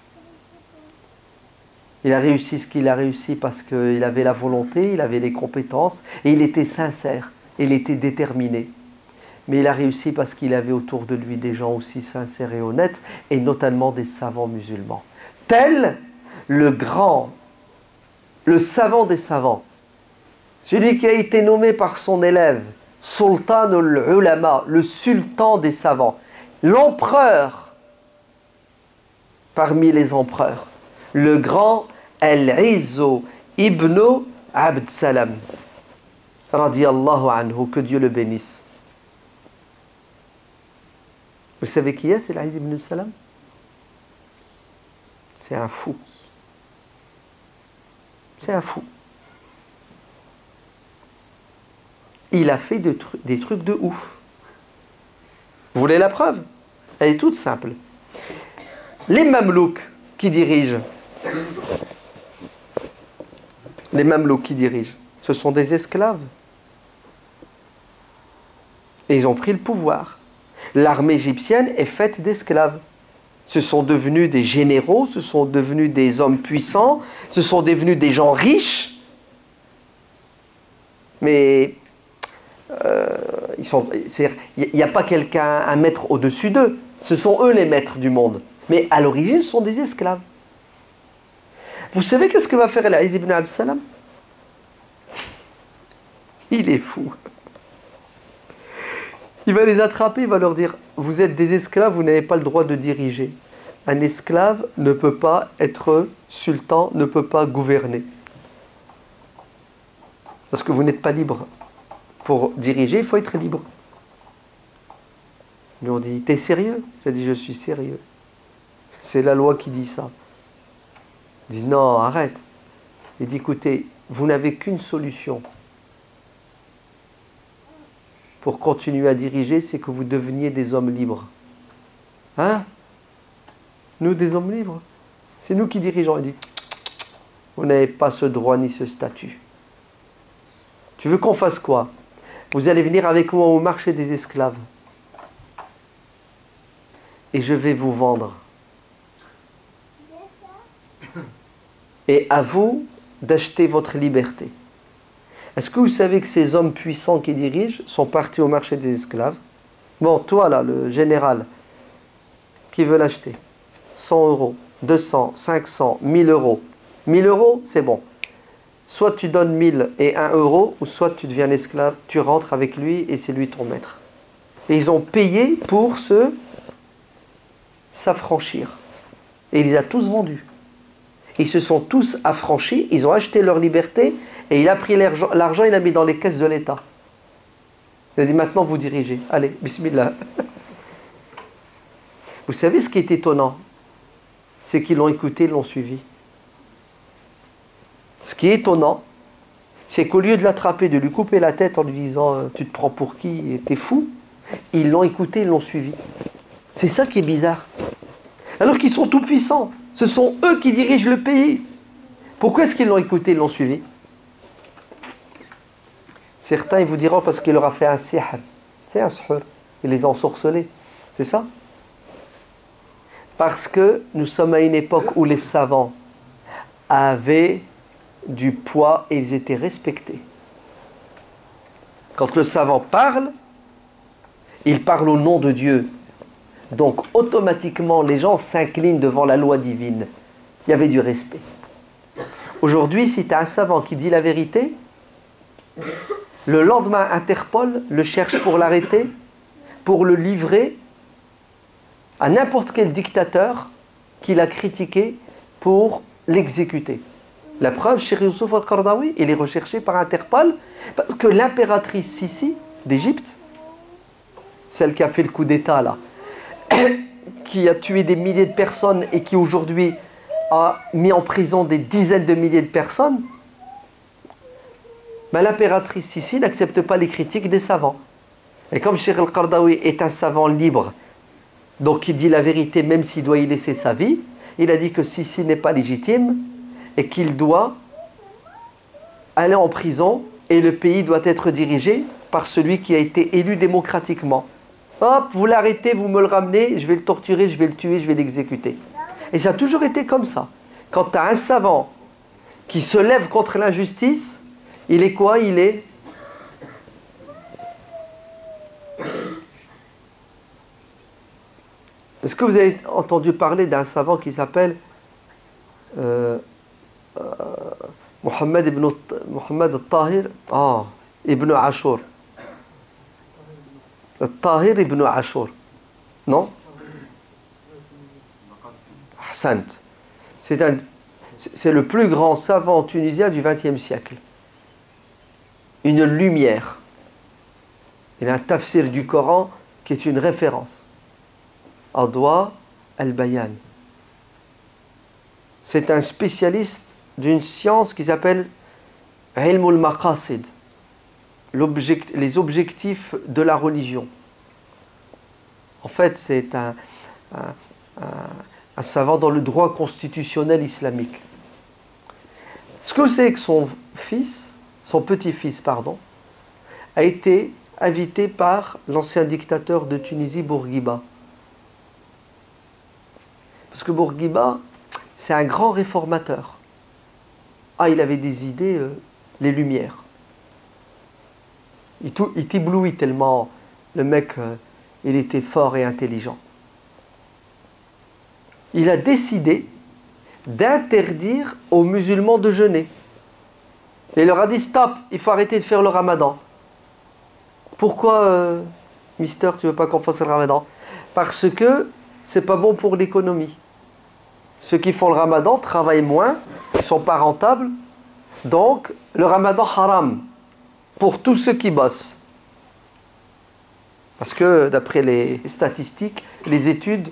A: Il a réussi ce qu'il a réussi parce qu'il avait la volonté, il avait les compétences, et il était sincère, il était déterminé. Mais il a réussi parce qu'il avait autour de lui des gens aussi sincères et honnêtes, et notamment des savants musulmans. Tel le savant des savants, celui qui a été nommé par son élève, Sultan al-Ulama, le sultan des savants, l'empereur parmi les empereurs, le grand Al-Izzu ibn Abd Salam, radiyallahu anhu, que Dieu le bénisse. Vous savez qui est, c'est Al-Izzu ibn Salam? C'est un fou. C'est un fou. Il a fait des trucs de ouf. Vous voulez la preuve? Elle est toute simple. Les Mamelouks qui dirigent, ce sont des esclaves. Et ils ont pris le pouvoir. L'armée égyptienne est faite d'esclaves. Ce sont devenus des généraux, ce sont devenus des hommes puissants, ce sont devenus des gens riches. Mais il n'y a pas quelqu'un, un maître au-dessus d'eux. Ce sont eux les maîtres du monde. Mais à l'origine, ce sont des esclaves. Vous savez qu'est-ce que va faire Al-Izz ibn Abd Salam? Il est fou. Il va les attraper, il va leur dire: vous êtes des esclaves, vous n'avez pas le droit de diriger. Un esclave ne peut pas être sultan, ne peut pas gouverner. Parce que vous n'êtes pas libre. Pour diriger, il faut être libre. Ils lui ont dit: t'es sérieux? J'ai dit: je suis sérieux. C'est la loi qui dit ça. Il dit: non, arrête. Il dit: écoutez, vous n'avez qu'une solution pour continuer à diriger, c'est que vous deveniez des hommes libres. Hein? Nous, des hommes libres. C'est nous qui dirigeons. Il dit, vous n'avez pas ce droit ni ce statut. Tu veux qu'on fasse quoi? Vous allez venir avec moi au marché des esclaves. Et je vais vous vendre. Et à vous d'acheter votre liberté. Est-ce que vous savez que ces hommes puissants qui dirigent sont partis au marché des esclaves? Bon, toi là, le général, qui veut l'acheter? 100 euros, 200, 500, 1000 euros. 1000 euros, c'est bon. Soit tu donnes 1000 et 1 euro, ou soit tu deviens esclave, tu rentres avec lui et c'est lui ton maître. Et ils ont payé pour s'affranchir. Et il les a tous vendus. Ils se sont tous affranchis, ils ont acheté leur liberté et il a pris l'argent, il l'a mis dans les caisses de l'État. Il a dit maintenant vous dirigez. Allez, bismillah. Vous savez ce qui est étonnant? C'est qu'ils l'ont écouté, ils l'ont suivi. Ce qui est étonnant, c'est qu'au lieu de l'attraper, de lui couper la tête en lui disant tu te prends pour qui, t'es fou, ils l'ont écouté, ils l'ont suivi. C'est ça qui est bizarre. Alors qu'ils sont tout puissants. Ce sont eux qui dirigent le pays. Pourquoi est-ce qu'ils l'ont écouté, ils l'ont suivi? Certains, ils vous diront parce qu'il leur a fait un sihr. C'est un sihr. Il les a ensorcelés. C'est ça? Parce que nous sommes à une époque où les savants avaient du poids et ils étaient respectés. Quand le savant parle, il parle au nom de Dieu. Donc automatiquement les gens s'inclinent devant la loi divine. Il y avait du respect. Aujourd'hui, si tu as un savant qui dit la vérité, le lendemain Interpol le cherche pour l'arrêter, pour le livrer à n'importe quel dictateur qu'il a critiqué pour l'exécuter. La preuve, Cheikh Youssouf al-Qaradawi, il est recherché par Interpol parce que l'impératrice Sissi d'Égypte, celle qui a fait le coup d'État là, qui a tué des milliers de personnes et qui aujourd'hui a mis en prison des dizaines de milliers de personnes, ben, l'impératrice Sissi n'accepte pas les critiques des savants. Et comme Cheikh al-Qaradawi est un savant libre, donc il dit la vérité même s'il doit y laisser sa vie, il a dit que Sissi n'est pas légitime et qu'il doit aller en prison et le pays doit être dirigé par celui qui a été élu démocratiquement. Hop, vous l'arrêtez, vous me le ramenez, je vais le torturer, je vais le tuer, je vais l'exécuter. Et ça a toujours été comme ça. Quand tu as un savant qui se lève contre l'injustice, il est quoi? Il est... Est-ce que vous avez entendu parler d'un savant qui s'appelle Mohammed al-Tahir ibn Ashur? Al-Tahir ibn Ashur. Non? Ahsant. C'est le plus grand savant tunisien du XXe siècle. Une lumière. Il a un tafsir du Coran qui est une référence. Adwa al-Bayan. C'est un spécialiste d'une science qui s'appelle Ilm al-Maqasid, les objectifs de la religion. En fait, c'est un savant dans le droit constitutionnel islamique. Ce que c'est que son petit-fils, a été invité par l'ancien dictateur de Tunisie, Bourguiba. Parce que Bourguiba, c'est un grand réformateur. Il avait des idées, les Lumières. Il t'éblouit tellement le mec, il était fort et intelligent. Il a décidé d'interdire aux musulmans de jeûner. Et il leur a dit stop, il faut arrêter de faire le ramadan. Pourquoi, mister, tu veux pas qu'on fasse le ramadan? Parce que c'est pas bon pour l'économie. Ceux qui font le ramadan travaillent moins, ils ne sont pas rentables. Donc, le ramadan haram pour tous ceux qui bossent. Parce que, d'après les statistiques, les études,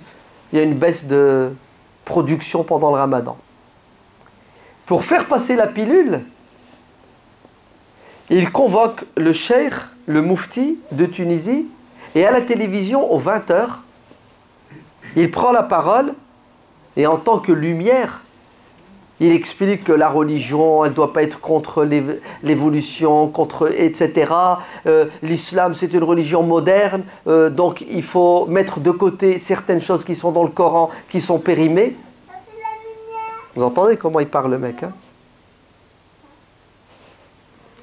A: il y a une baisse de production pendant le ramadan. Pour faire passer la pilule, il convoque le cheikh, le moufti de Tunisie, et à la télévision, aux 20h, il prend la parole Et en tant que lumière, il explique que la religion, elle ne doit pas être contre l'évolution, contre, etc. L'islam, c'est une religion moderne, donc il faut mettre de côté certaines choses qui sont dans le Coran, qui sont périmées. Vous entendez comment il parle, le mec, hein?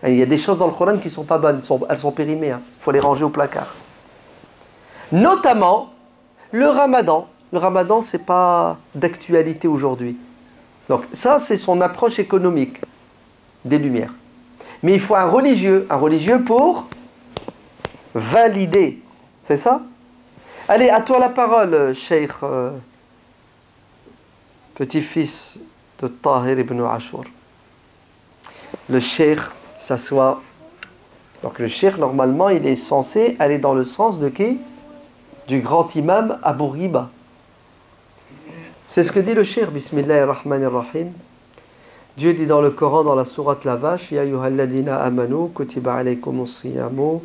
A: Et il y a des choses dans le Coran qui ne sont pas bonnes, elles sont périmées, hein. Il faut les ranger au placard. Notamment, le ramadan. Le ramadan, ce n'est pas d'actualité aujourd'hui. Donc ça, c'est son approche économique des Lumières. Mais il faut un religieux pour valider. C'est ça? Allez, à toi la parole, Cheikh, petit-fils de Tahir ibn Ashur. Le Cheikh s'assoit. Donc le Cheikh, normalement, il est censé aller dans le sens de qui? Du grand imam Abu Riba. C'est ce que dit le Cheikh, Bismillahirrahmanirrahim. Dieu dit dans le Coran, dans la sourate la vache, Ya ayyuhalladhina amanu, kutiba alaykumus siyamu,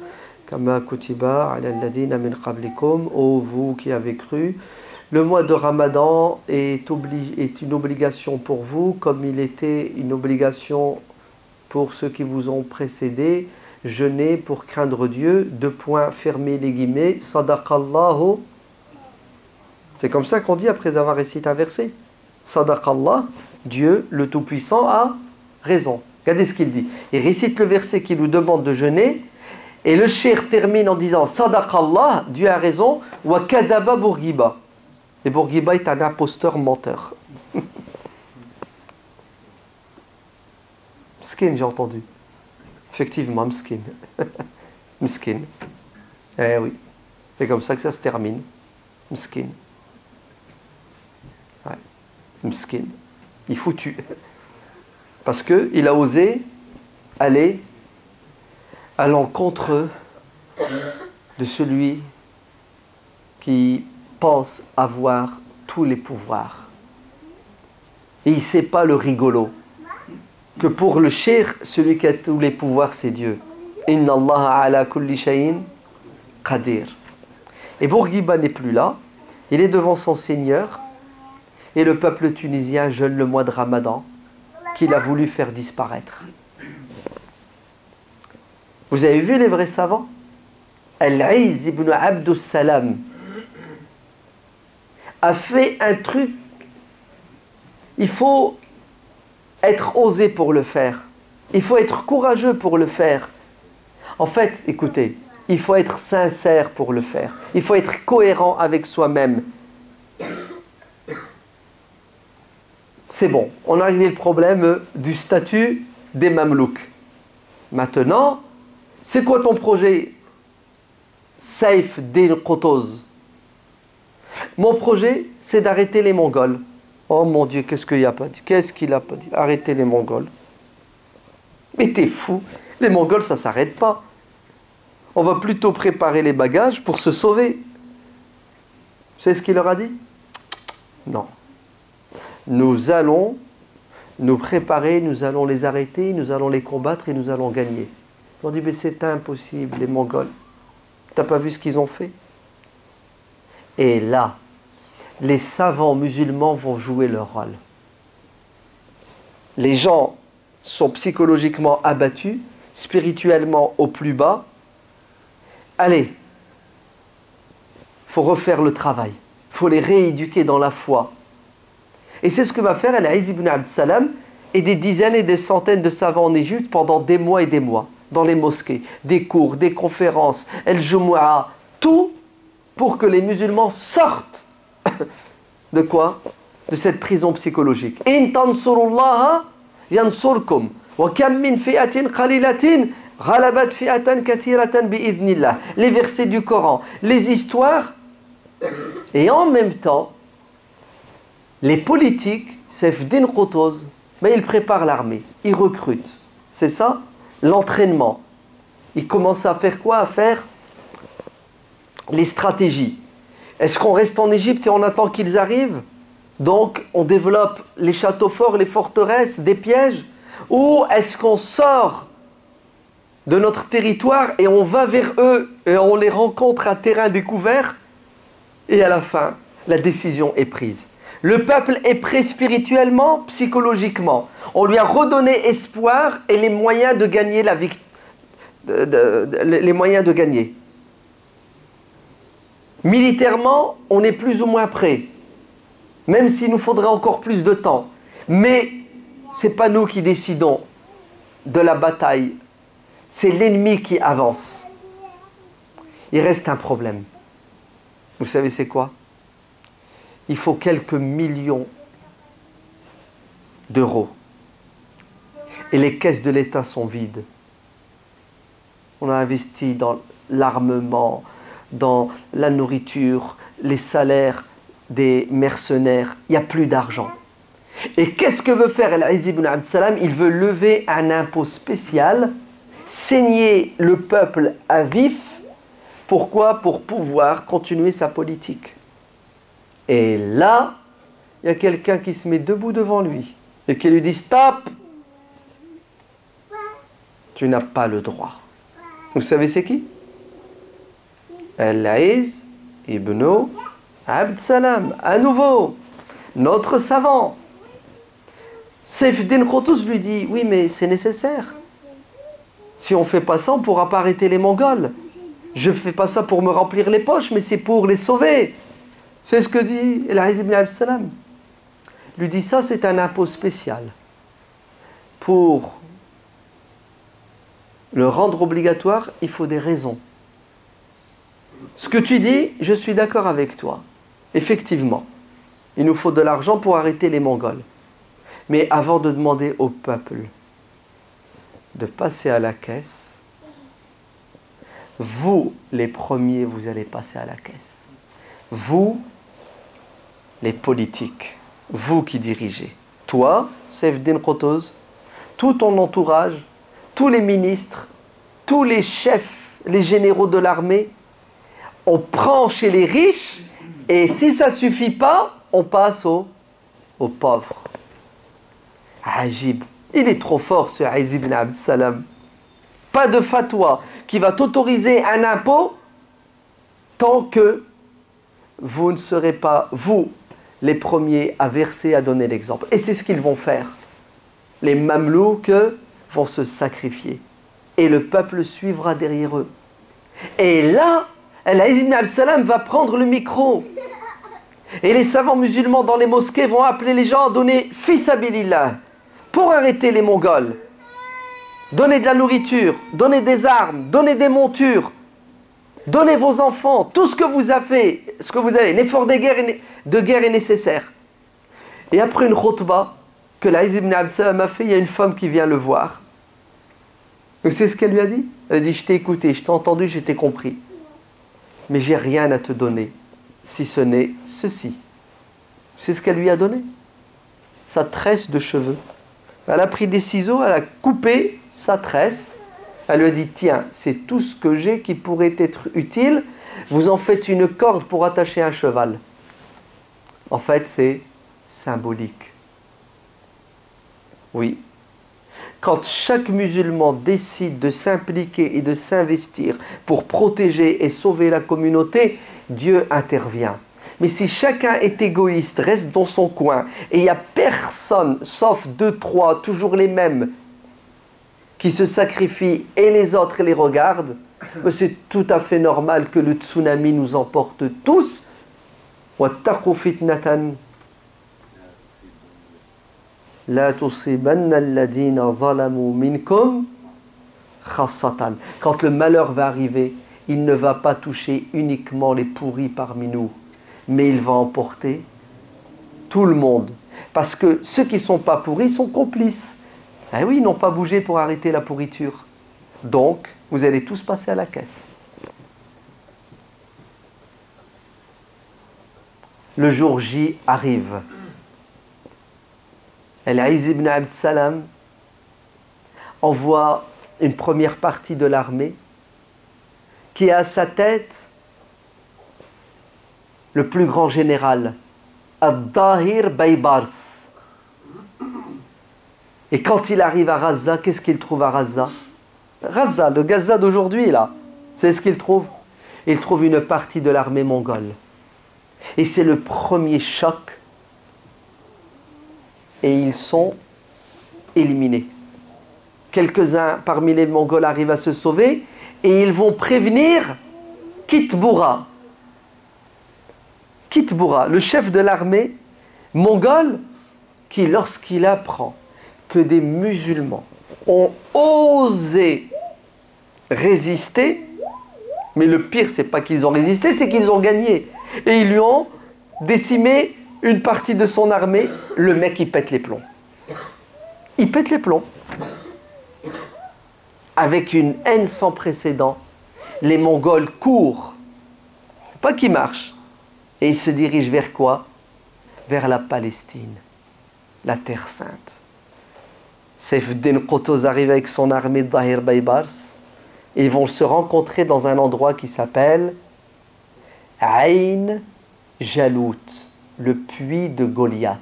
A: kama kutiba ala alladhina min qablikum, ô vous qui avez cru, le mois de Ramadan est une obligation pour vous, comme il était une obligation pour ceux qui vous ont précédés. Jeûnez pour craindre Dieu, fermez les guillemets, sadaqallahu. C'est comme ça qu'on dit après avoir récité un verset. Sadaqallah, Dieu, le Tout-Puissant, a raison. Regardez ce qu'il dit. Il récite le verset qui nous demande de jeûner. Et le cheikh termine en disant Sadaqallah, Dieu a raison. Wa kadaba Bourguiba. Et Bourguiba est un imposteur menteur. Mskin, j'ai entendu. Effectivement, mskin. Mskin. Eh oui. C'est comme ça que ça se termine. Mskin. Ouais. Mskin. Il est foutu. Parce qu'il a osé aller à l'encontre de celui qui pense avoir tous les pouvoirs. Et il ne sait pas le rigolo. Que pour le cheikh, celui qui a tous les pouvoirs, c'est Dieu. Inna Allah ala kulli shay'in qadir. Et Bourguiba n'est plus là. Il est devant son Seigneur. Et le peuple tunisien jeûne le mois de Ramadan qu'il a voulu faire disparaître. Vous avez vu les vrais savants? Al-Aïz ibn Abdus Salam a fait un truc. Il faut être osé pour le faire. Il faut être courageux pour le faire. En fait, écoutez, il faut être sincère pour le faire. Il faut être cohérent avec soi-même. C'est bon, on a réglé le problème du statut des Mamelouks. Maintenant, c'est quoi ton projet? Saif Din Qutuz. Mon projet, c'est d'arrêter les Mongols. Oh mon Dieu, qu'est-ce qu'il n'a pas dit? Qu'est-ce qu'il n'a pas dit? Arrêtez les Mongols. Mais t'es fou. Les Mongols, ça ne s'arrête pas. On va plutôt préparer les bagages pour se sauver. C'est ce qu'il leur a dit? Non. Nous allons nous préparer, nous allons les arrêter, nous allons les combattre et nous allons gagner. On dit, mais c'est impossible, les Mongols. T'as pas vu ce qu'ils ont fait? Et là, les savants musulmans vont jouer leur rôle. Les gens sont psychologiquement abattus, spirituellement au plus bas. Allez, il faut refaire le travail. Il faut les rééduquer dans la foi. Et c'est ce que va faire Al-Aïz ibn Abd Salam et des dizaines et des centaines de savants en Égypte pendant des mois et des mois, dans les mosquées, des cours, des conférences, El-Jumu'ah, tout pour que les musulmans sortent de quoi? De cette prison psychologique. In tansurullaha yansurkum wa kam min fi'atin qalilatin ghalabat fi'atan kathiratan bi'idhnillah. Les versets du Coran, les histoires, et en même temps les politiques, Saif Din Qutuz, mais ils préparent l'armée, ils recrutent. C'est ça, l'entraînement. Ils commencent à faire quoi? À faire les stratégies. Est-ce qu'on reste en Égypte et on attend qu'ils arrivent? Donc, on développe les châteaux forts, les forteresses, des pièges? Ou est-ce qu'on sort de notre territoire et on va vers eux et on les rencontre à terrain découvert? Et à la fin, la décision est prise. Le peuple est prêt spirituellement, psychologiquement. On lui a redonné espoir et les moyens de gagner la victoire. Les moyens de gagner. Militairement, on est plus ou moins prêt, même s'il nous faudrait encore plus de temps. Mais ce n'est pas nous qui décidons de la bataille, c'est l'ennemi qui avance. Il reste un problème. Vous savez c'est quoi? Il faut quelques millions d'euros. Et les caisses de l'État sont vides. On a investi dans l'armement, dans la nourriture, les salaires des mercenaires. Il n'y a plus d'argent. Et qu'est-ce que veut faire Al-Izz ibn Abd Salam? Il veut lever un impôt spécial, saigner le peuple à vif. Pourquoi? Pour pouvoir continuer sa politique. Et là, il y a quelqu'un qui se met debout devant lui et qui lui dit « Stop! Tu n'as pas le droit. » Vous savez c'est qui? Al-Izz ibn Abd Salam, à nouveau, notre savant. Saif-Din Qutuz lui dit « Oui, mais c'est nécessaire. Si on ne fait pas ça, on ne pourra pas arrêter les Mongols. Je ne fais pas ça pour me remplir les poches, mais c'est pour les sauver. » C'est ce que dit Al-Izz ibn Abd Salam. Il lui dit ça, c'est un impôt spécial. Pour le rendre obligatoire, il faut des raisons. Ce que tu dis, je suis d'accord avec toi. Effectivement, il nous faut de l'argent pour arrêter les Mongols. Mais avant de demander au peuple de passer à la caisse, vous, les premiers, vous allez passer à la caisse. Vous, les politiques, vous qui dirigez. Toi, Saif-Din Qutuz, tout ton entourage, tous les ministres, tous les chefs, les généraux de l'armée, on prend chez les riches et si ça ne suffit pas, on passe aux pauvres. Ajib. Il est trop fort ce Izz ibn Abd Salam. Pas de fatwa qui va t'autoriser un impôt tant que vous ne serez pas, vous, les premiers à verser, à donner l'exemple. Et c'est ce qu'ils vont faire. Les Mamelouks vont se sacrifier. Et le peuple suivra derrière eux. Et là, Al-Izz ibn Abd Salam va prendre le micro. Et les savants musulmans dans les mosquées vont appeler les gens à donner fisabilillah pour arrêter les Mongols. Donnez de la nourriture, donnez des armes, donnez des montures, donnez vos enfants, tout ce que vous avez, l'effort de guerre est nécessaire. Et après une khutbah que Al-Izz ibn Abd Salam a fait, il y a une femme qui vient le voir. Vous savez ce qu'elle lui a dit? Elle a dit, je t'ai écouté, je t'ai entendu, je t'ai compris. Mais j'ai rien à te donner, si ce n'est ceci. C'est ce qu'elle lui a donné. Sa tresse de cheveux. Elle a pris des ciseaux, elle a coupé sa tresse. Elle lui a dit, tiens, c'est tout ce que j'ai qui pourrait être utile. Vous en faites une corde pour attacher un cheval. En fait, c'est symbolique. Oui. Quand chaque musulman décide de s'impliquer et de s'investir pour protéger et sauver la communauté, Dieu intervient. Mais si chacun est égoïste, reste dans son coin, et il n'y a personne, sauf 2, 3, toujours les mêmes, qui se sacrifient et les autres les regardent, c'est tout à fait normal que le tsunami nous emporte tous. وَاتَّقُوا فِتْنَةً لَا تُصِيبَنَّ الَّذِينَ ظَلَمُوا مِنْكُمْ خَاصَّةً. Quand le malheur va arriver, il ne va pas toucher uniquement les pourris parmi nous, mais il va emporter tout le monde. Parce que ceux qui ne sont pas pourris sont complices. Eh oui, ils n'ont pas bougé pour arrêter la pourriture. Donc, vous allez tous passer à la caisse. Le jour J arrive. Al-Izz ibn Abd Salam envoie une première partie de l'armée qui a à sa tête le plus grand général, Ad-Dahir Baybars. Et quand il arrive à Raza, qu'est-ce qu'il trouve à Raza? Raza, le Gaza d'aujourd'hui, là. C'est ce qu'il trouve? Il trouve une partie de l'armée mongole. Et c'est le premier choc et ils sont éliminés. Quelques-uns parmi les Mongols arrivent à se sauver et ils vont prévenir Kitboura. Kitboura, le chef de l'armée mongole, qui lorsqu'il apprend que des musulmans ont osé résister, mais le pire c'est pas qu'ils ont résisté, c'est qu'ils ont gagné. Et ils lui ont décimé une partie de son armée. Le mec il pète les plombs. Il pète les plombs. Avec une haine sans précédent, les Mongols courent, pas qu'ils marchent, et ils se dirigent vers quoi? Vers la Palestine, la Terre Sainte. Saifeddin Qutuz arrive avec son armée de Dahir Baybars, et ils vont se rencontrer dans un endroit qui s'appelle Aïn Jalout, le puits de Goliath.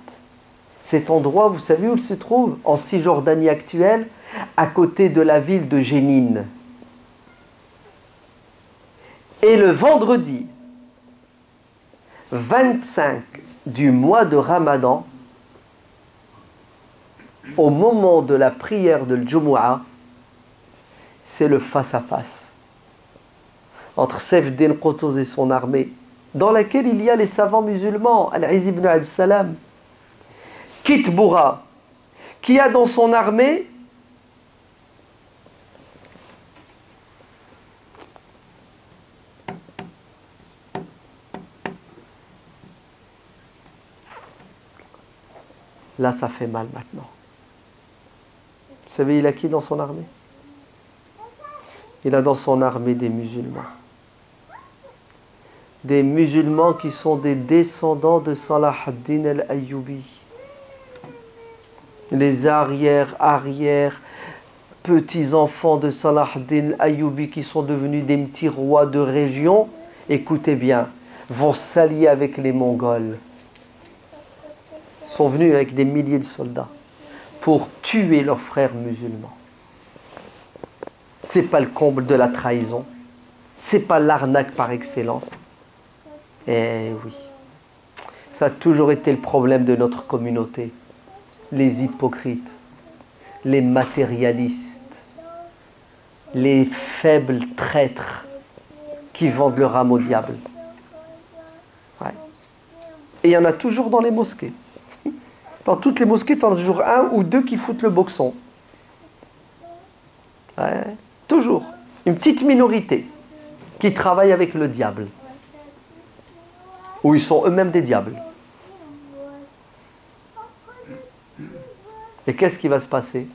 A: Cet endroit, vous savez où il se trouve? En Cisjordanie actuelle, à côté de la ville de Jénine. Et le vendredi 25 du mois de Ramadan, au moment de la prière de l'Jumu'ah, c'est le face-à-face entre Saifeddin Qutuz et son armée, dans laquelle il y a les savants musulmans, Al-Izz ibn Abd Salam, Kitboura, qui a dans son armée là ça fait mal maintenant. Vous savez, il a qui dans son armée? Il a dans son armée des musulmans. Des musulmans qui sont des descendants de Salah ad-Din al-Ayyubi. Les arrière petits-enfants de Salah ad-Din al-Ayyubi qui sont devenus des petits rois de région, écoutez bien, vont s'allier avec les Mongols. Ils sont venus avec des milliers de soldats pour tuer leurs frères musulmans. C'est pas le comble de la trahison, c'est pas l'arnaque par excellence. Eh oui, ça a toujours été le problème de notre communauté. Les hypocrites, les matérialistes, les faibles traîtres qui vendent leur âme au diable. Ouais. Et il y en a toujours dans les mosquées. Dans toutes les mosquées, tu en as toujours un ou deux qui foutent le boxon. Ouais. Toujours. Une petite minorité qui travaille avec le diable. Ou ils sont eux-mêmes des diables. Et qu'est-ce qui va se passer?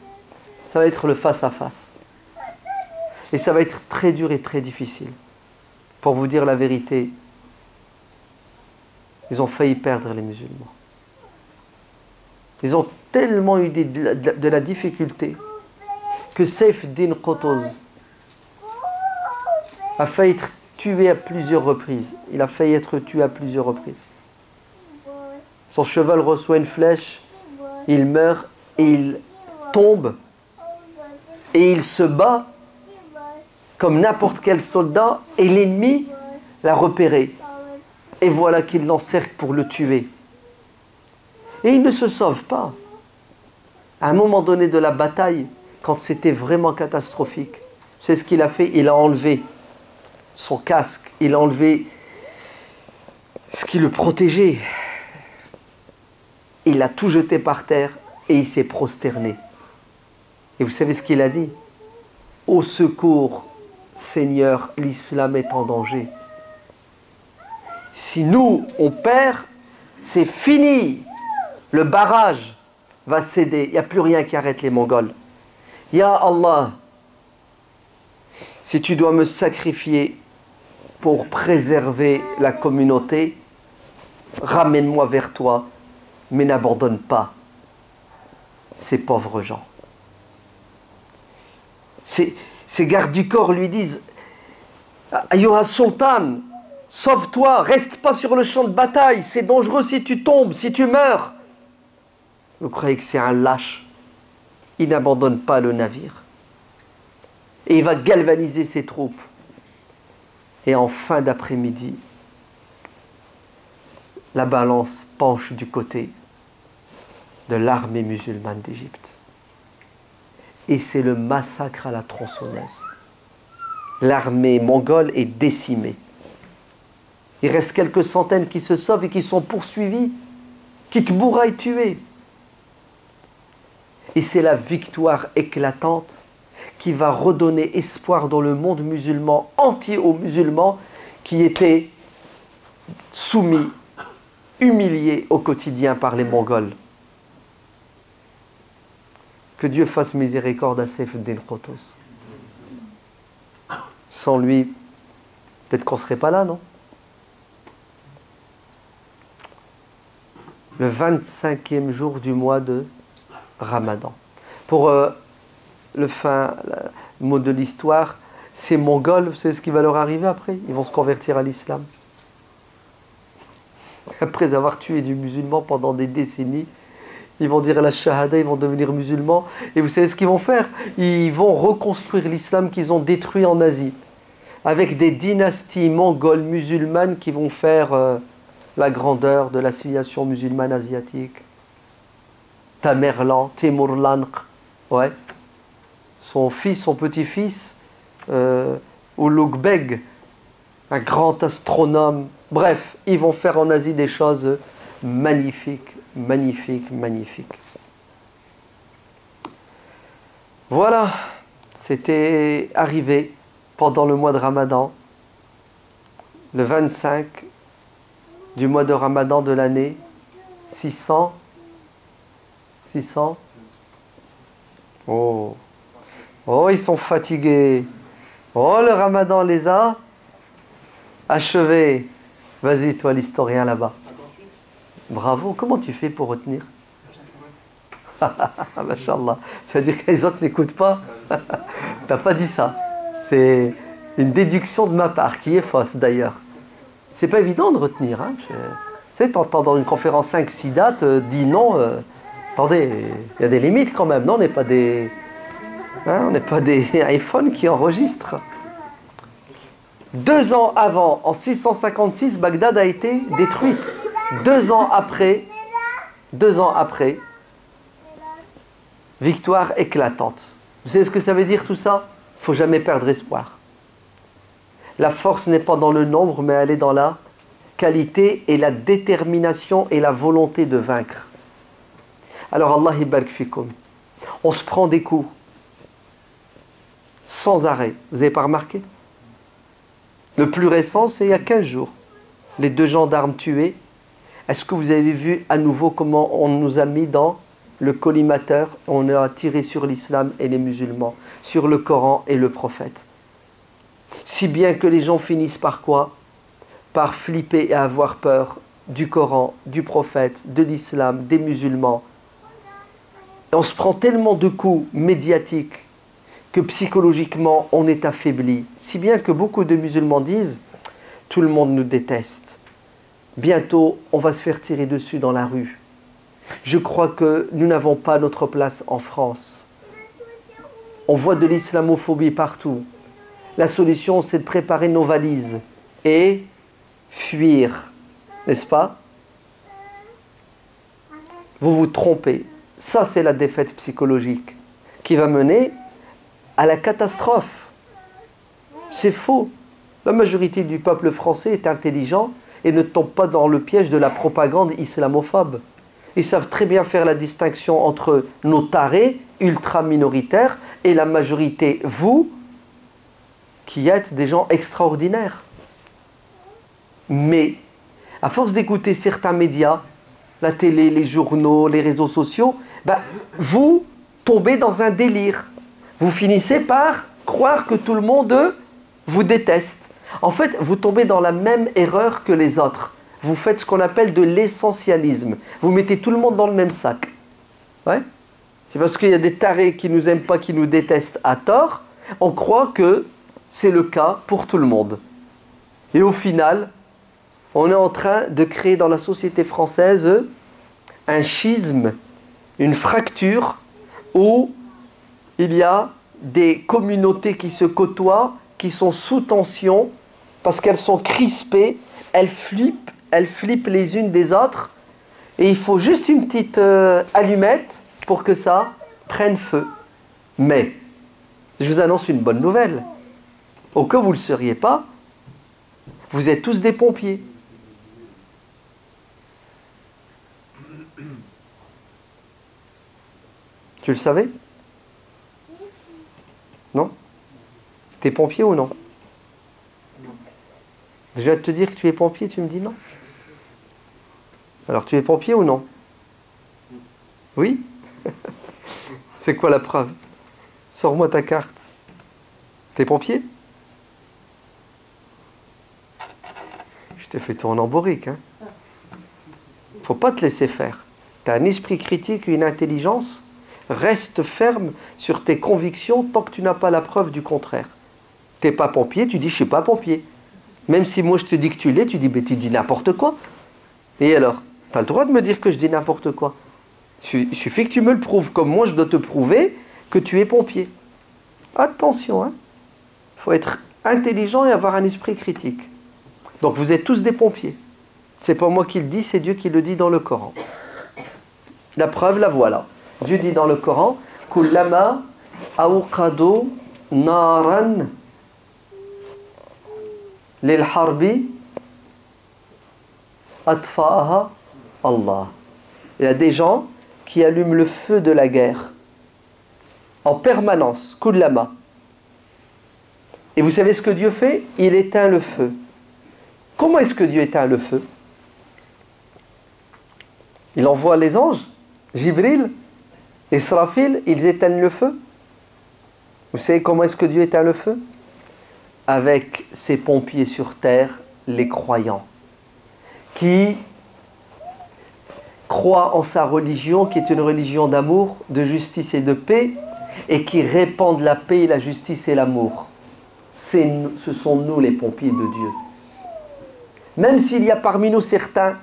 A: Ça va être le face-à-face. Et ça va être très dur et très difficile. Pour vous dire la vérité, ils ont failli perdre les musulmans. Ils ont tellement eu de la difficulté que Saifeddin Qutuz a failli être tué à plusieurs reprises. Il a failli être tué à plusieurs reprises. Son cheval reçoit une flèche, il meurt et il tombe et il se bat comme n'importe quel soldat et l'ennemi l'a repéré. Et voilà qu'il l'encercle pour le tuer. Et il ne se sauve pas. À un moment donné de la bataille, quand c'était vraiment catastrophique, c'est ce qu'il a fait, il a enlevé son casque, il a enlevé ce qui le protégeait. Il a tout jeté par terre et il s'est prosterné. Et vous savez ce qu'il a dit? Au secours, Seigneur, l'islam est en danger. Si nous, on perd, c'est fini. Le barrage va céder. Il n'y a plus rien qui arrête les Mongols. Ya Allah, si tu dois me sacrifier pour préserver la communauté, ramène-moi vers toi, mais n'abandonne pas ces pauvres gens. Ces gardes du corps lui disent Ayyuha Sultan, sauve-toi, reste pas sur le champ de bataille, c'est dangereux si tu tombes, si tu meurs. Vous croyez que c'est un lâche? Il n'abandonne pas le navire. Et il va galvaniser ses troupes. Et en fin d'après-midi, la balance penche du côté de l'armée musulmane d'Égypte. Et c'est le massacre à la tronçonneuse. L'armée mongole est décimée. Il reste quelques centaines qui se sauvent et qui sont poursuivis. Kitboura est tué. Et c'est la victoire éclatante qui va redonner espoir dans le monde musulman entier aux musulmans qui étaient soumis, humiliés au quotidien par les Mongols. Que Dieu fasse miséricorde à Saïf-ud-Din Qutuz. Sans lui, peut-être qu'on ne serait pas là, non? Le 25e jour du mois de Ramadan. Pour le mot de l'histoire, ces Mongols, vous savez ce qui va leur arriver après? Ils vont se convertir à l'islam. Après avoir tué du musulman pendant des décennies, ils vont dire la shahada, ils vont devenir musulmans. Et vous savez ce qu'ils vont faire? Ils vont reconstruire l'islam qu'ils ont détruit en Asie. Avec des dynasties mongoles musulmanes qui vont faire la grandeur de la civilisation musulmane asiatique. Tamerlan, Timurlan, ouais. Son fils, son petit-fils, Ulugh-Beg, un grand astronome. Bref, ils vont faire en Asie des choses magnifiques, magnifiques, magnifiques. Voilà, c'était arrivé pendant le mois de Ramadan, le 25 du mois de Ramadan de l'année 600. Oh, ils sont fatigués. Oh, le Ramadan les a achevés. Vas-y, toi, l'historien là-bas. Bravo, comment tu fais pour retenir? Masha'Allah. Ça veut dire que les autres n'écoutent pas? T'as pas dit ça. C'est une déduction de ma part, qui est fausse d'ailleurs. C'est pas évident de retenir. Hein. Tu sais, t'entends dans une conférence 5-6 dates, dis non. Attendez, il y a des limites quand même. Non, on n'est pas des iPhones qui enregistrent. 2 ans avant, en 656, Bagdad a été détruite. 2 ans après, victoire éclatante. Vous savez ce que ça veut dire tout ça? Il ne faut jamais perdre espoir. La force n'est pas dans le nombre, mais elle est dans la qualité et la détermination et la volonté de vaincre. Alors Allah ibarak fikum. On se prend des coups sans arrêt. Vous n'avez pas remarqué? Le plus récent, c'est il y a 15 jours. Les 2 gendarmes tués. Est-ce que vous avez vu à nouveau comment on nous a mis dans le collimateur? On a tiré sur l'islam et les musulmans, sur le Coran et le prophète. Si bien que les gens finissent par quoi? Par flipper et avoir peur du Coran, du prophète, de l'islam, des musulmans. Et on se prend tellement de coups médiatiques que psychologiquement on est affaibli. Si bien que beaucoup de musulmans disent « tout le monde nous déteste ». Bientôt, on va se faire tirer dessus dans la rue. Je crois que nous n'avons pas notre place en France. On voit de l'islamophobie partout. La solution, c'est de préparer nos valises et fuir, n'est-ce pas? Vous vous trompez. Ça, c'est la défaite psychologique qui va mener à la catastrophe. C'est faux. La majorité du peuple français est intelligent et ne tombe pas dans le piège de la propagande islamophobe. Ils savent très bien faire la distinction entre nos tarés ultra-minoritaires et la majorité, vous, qui êtes des gens extraordinaires. Mais, à force d'écouter certains médias, la télé, les journaux, les réseaux sociaux, vous tombez dans un délire. Vous finissez par croire que tout le monde vous déteste. En fait, vous tombez dans la même erreur que les autres. Vous faites ce qu'on appelle de l'essentialisme. Vous mettez tout le monde dans le même sac. Ouais? C'est parce qu'il y a des tarés qui ne nous aiment pas, qui nous détestent à tort. On croit que c'est le cas pour tout le monde. Et au final, on est en train de créer dans la société française un schisme, une fracture où il y a des communautés qui se côtoient, qui sont sous tension, parce qu'elles sont crispées, elles flippent les unes des autres, Et il faut juste une petite allumette pour que ça prenne feu. Mais, je vous annonce une bonne nouvelle. Au cas où vous ne le seriez pas, vous êtes tous des pompiers. Tu le savais? Non? T'es pompier ou non? Je viens de te dire que tu es pompier, tu me dis non? Alors tu es pompier ou non? Oui? C'est quoi la preuve? Sors-moi ta carte. T'es pompier? Je t'ai fait tourner en bourrique, hein? Faut pas te laisser faire. T'as un esprit critique, une intelligence. Reste ferme sur tes convictions tant que tu n'as pas la preuve du contraire. T'es pas pompier, tu dis je suis pas pompier. Même si moi je te dis que tu l'es, tu dis mais tu dis n'importe quoi. Et alors, tu as le droit de me dire que je dis n'importe quoi. Il suffit que tu me le prouves, comme moi je dois te prouver que tu es pompier. Attention, hein. Il faut être intelligent et avoir un esprit critique. Donc vous êtes tous des pompiers. C'est pas moi qui le dis, c'est Dieu qui le dit dans le Coran. La preuve, la voilà. Dieu dit dans le Coran, Kullama awqadu naran lil harbi atfa'aha Allah. Il y a des gens qui allument le feu de la guerre en permanence, kullama. Et vous savez ce que Dieu fait? Il éteint le feu. Comment est-ce que Dieu éteint le feu? Il envoie les anges, Jibril, Israfil, ils éteignent le feu. Vous savez comment est-ce que Dieu éteint le feu? Avec ses pompiers sur terre, les croyants, qui croient en sa religion, qui est une religion d'amour, de justice et de paix, et qui répandent la paix, la justice et l'amour. Ce sont nous les pompiers de Dieu. Même s'il y a parmi nous certains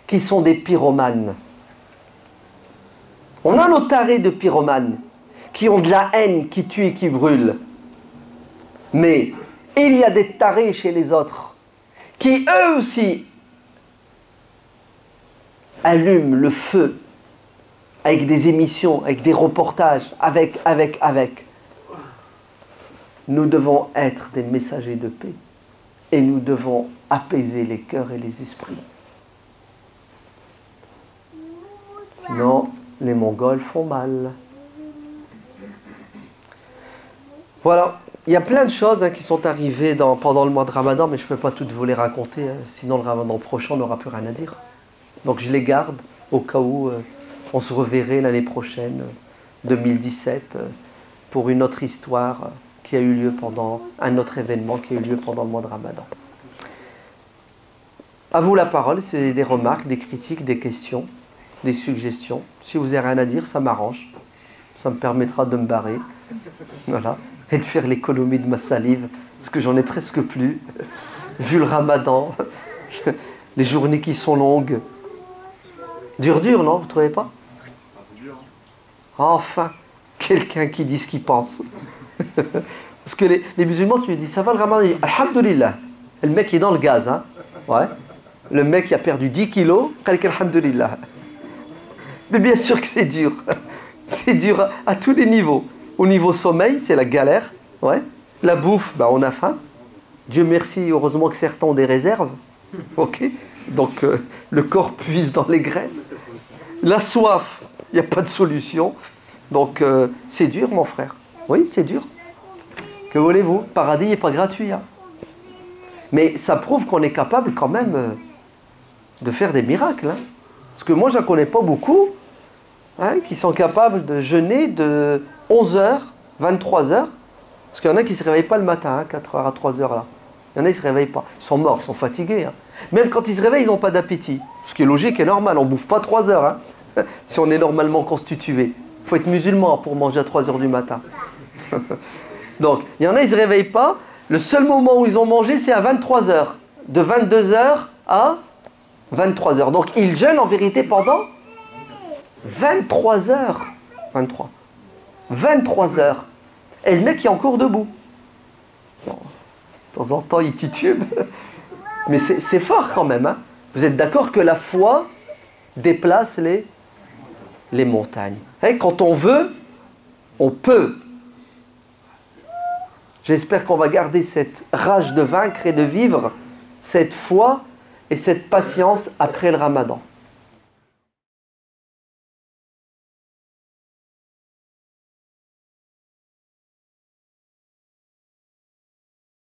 A: qui sont des pyromanes. On a nos tarés de pyromanes, qui ont de la haine, qui tuent et qui brûlent. Mais il y a des tarés chez les autres, qui eux aussi allument le feu, avec des émissions, avec des reportages, avec. Nous devons être des messagers de paix. Et nous devons apaiser les cœurs et les esprits. Sinon, les Mongols font mal. Voilà. Il y a plein de choses qui sont arrivées pendant le mois de Ramadan, mais je ne peux pas toutes vous les raconter. Sinon, le Ramadan prochain, on n'aura plus rien à dire. Donc, je les garde au cas où on se reverrait l'année prochaine, 2017, pour une autre histoire qui a eu lieu pendant un autre événement qui a eu lieu pendant le mois de Ramadan. À vous la parole, c'est des remarques, des critiques, des questions, des suggestions. Si vous n'avez rien à dire, ça m'arrange. Ça me permettra de me barrer. Voilà. Et de faire l'économie de ma salive, parce que j'en ai presque plus. Vu le Ramadan, les journées qui sont longues. Dur, non, vous ne trouvez pas?
B: C'est dur.
A: Enfin, quelqu'un qui dit ce qu'il pense. Parce que les musulmans, tu lui dis, ça va le Ramadan? Il dit, Alhamdulillah. Et le mec est dans le gaz, hein. Ouais. Le mec qui a perdu 10 kilos, alhamdulillah. Mais bien sûr que c'est dur. C'est dur à tous les niveaux. Au niveau sommeil, c'est la galère. Ouais. La bouffe, on a faim. Dieu merci, heureusement que certains ont des réserves. Ok. Donc le corps puise dans les graisses. La soif, il n'y a pas de solution. Donc c'est dur, mon frère. Oui, c'est dur. Que voulez-vous? Le paradis n'est pas gratuit. Hein. Mais ça prouve qu'on est capable quand même de faire des miracles. Hein. Parce que moi, je ne connais pas beaucoup qui sont capables de jeûner de 11h, 23h. Parce qu'il y en a qui ne se réveillent pas le matin, 4h à 3h là. Il y en a qui ne se réveillent pas. Ils sont morts, ils sont fatigués. Hein. Même quand ils se réveillent, ils n'ont pas d'appétit. Ce qui est logique et normal. On ne bouffe pas 3 heures hein, si on est normalement constitué. Il faut être musulman pour manger à 3 heures du matin. Donc, il y en a, ils ne se réveillent pas. Le seul moment où ils ont mangé, c'est à 23h. De 22h à 23h. Donc, ils jeûnent en vérité pendant 23 heures. 23 heures. Et le mec est encore debout. Bon, de temps en temps, il titube. Mais c'est fort quand même. Hein. Vous êtes d'accord que la foi déplace les montagnes. Et quand on veut, on peut. J'espère qu'on va garder cette rage de vaincre et de vivre cette foi et cette patience après le Ramadan.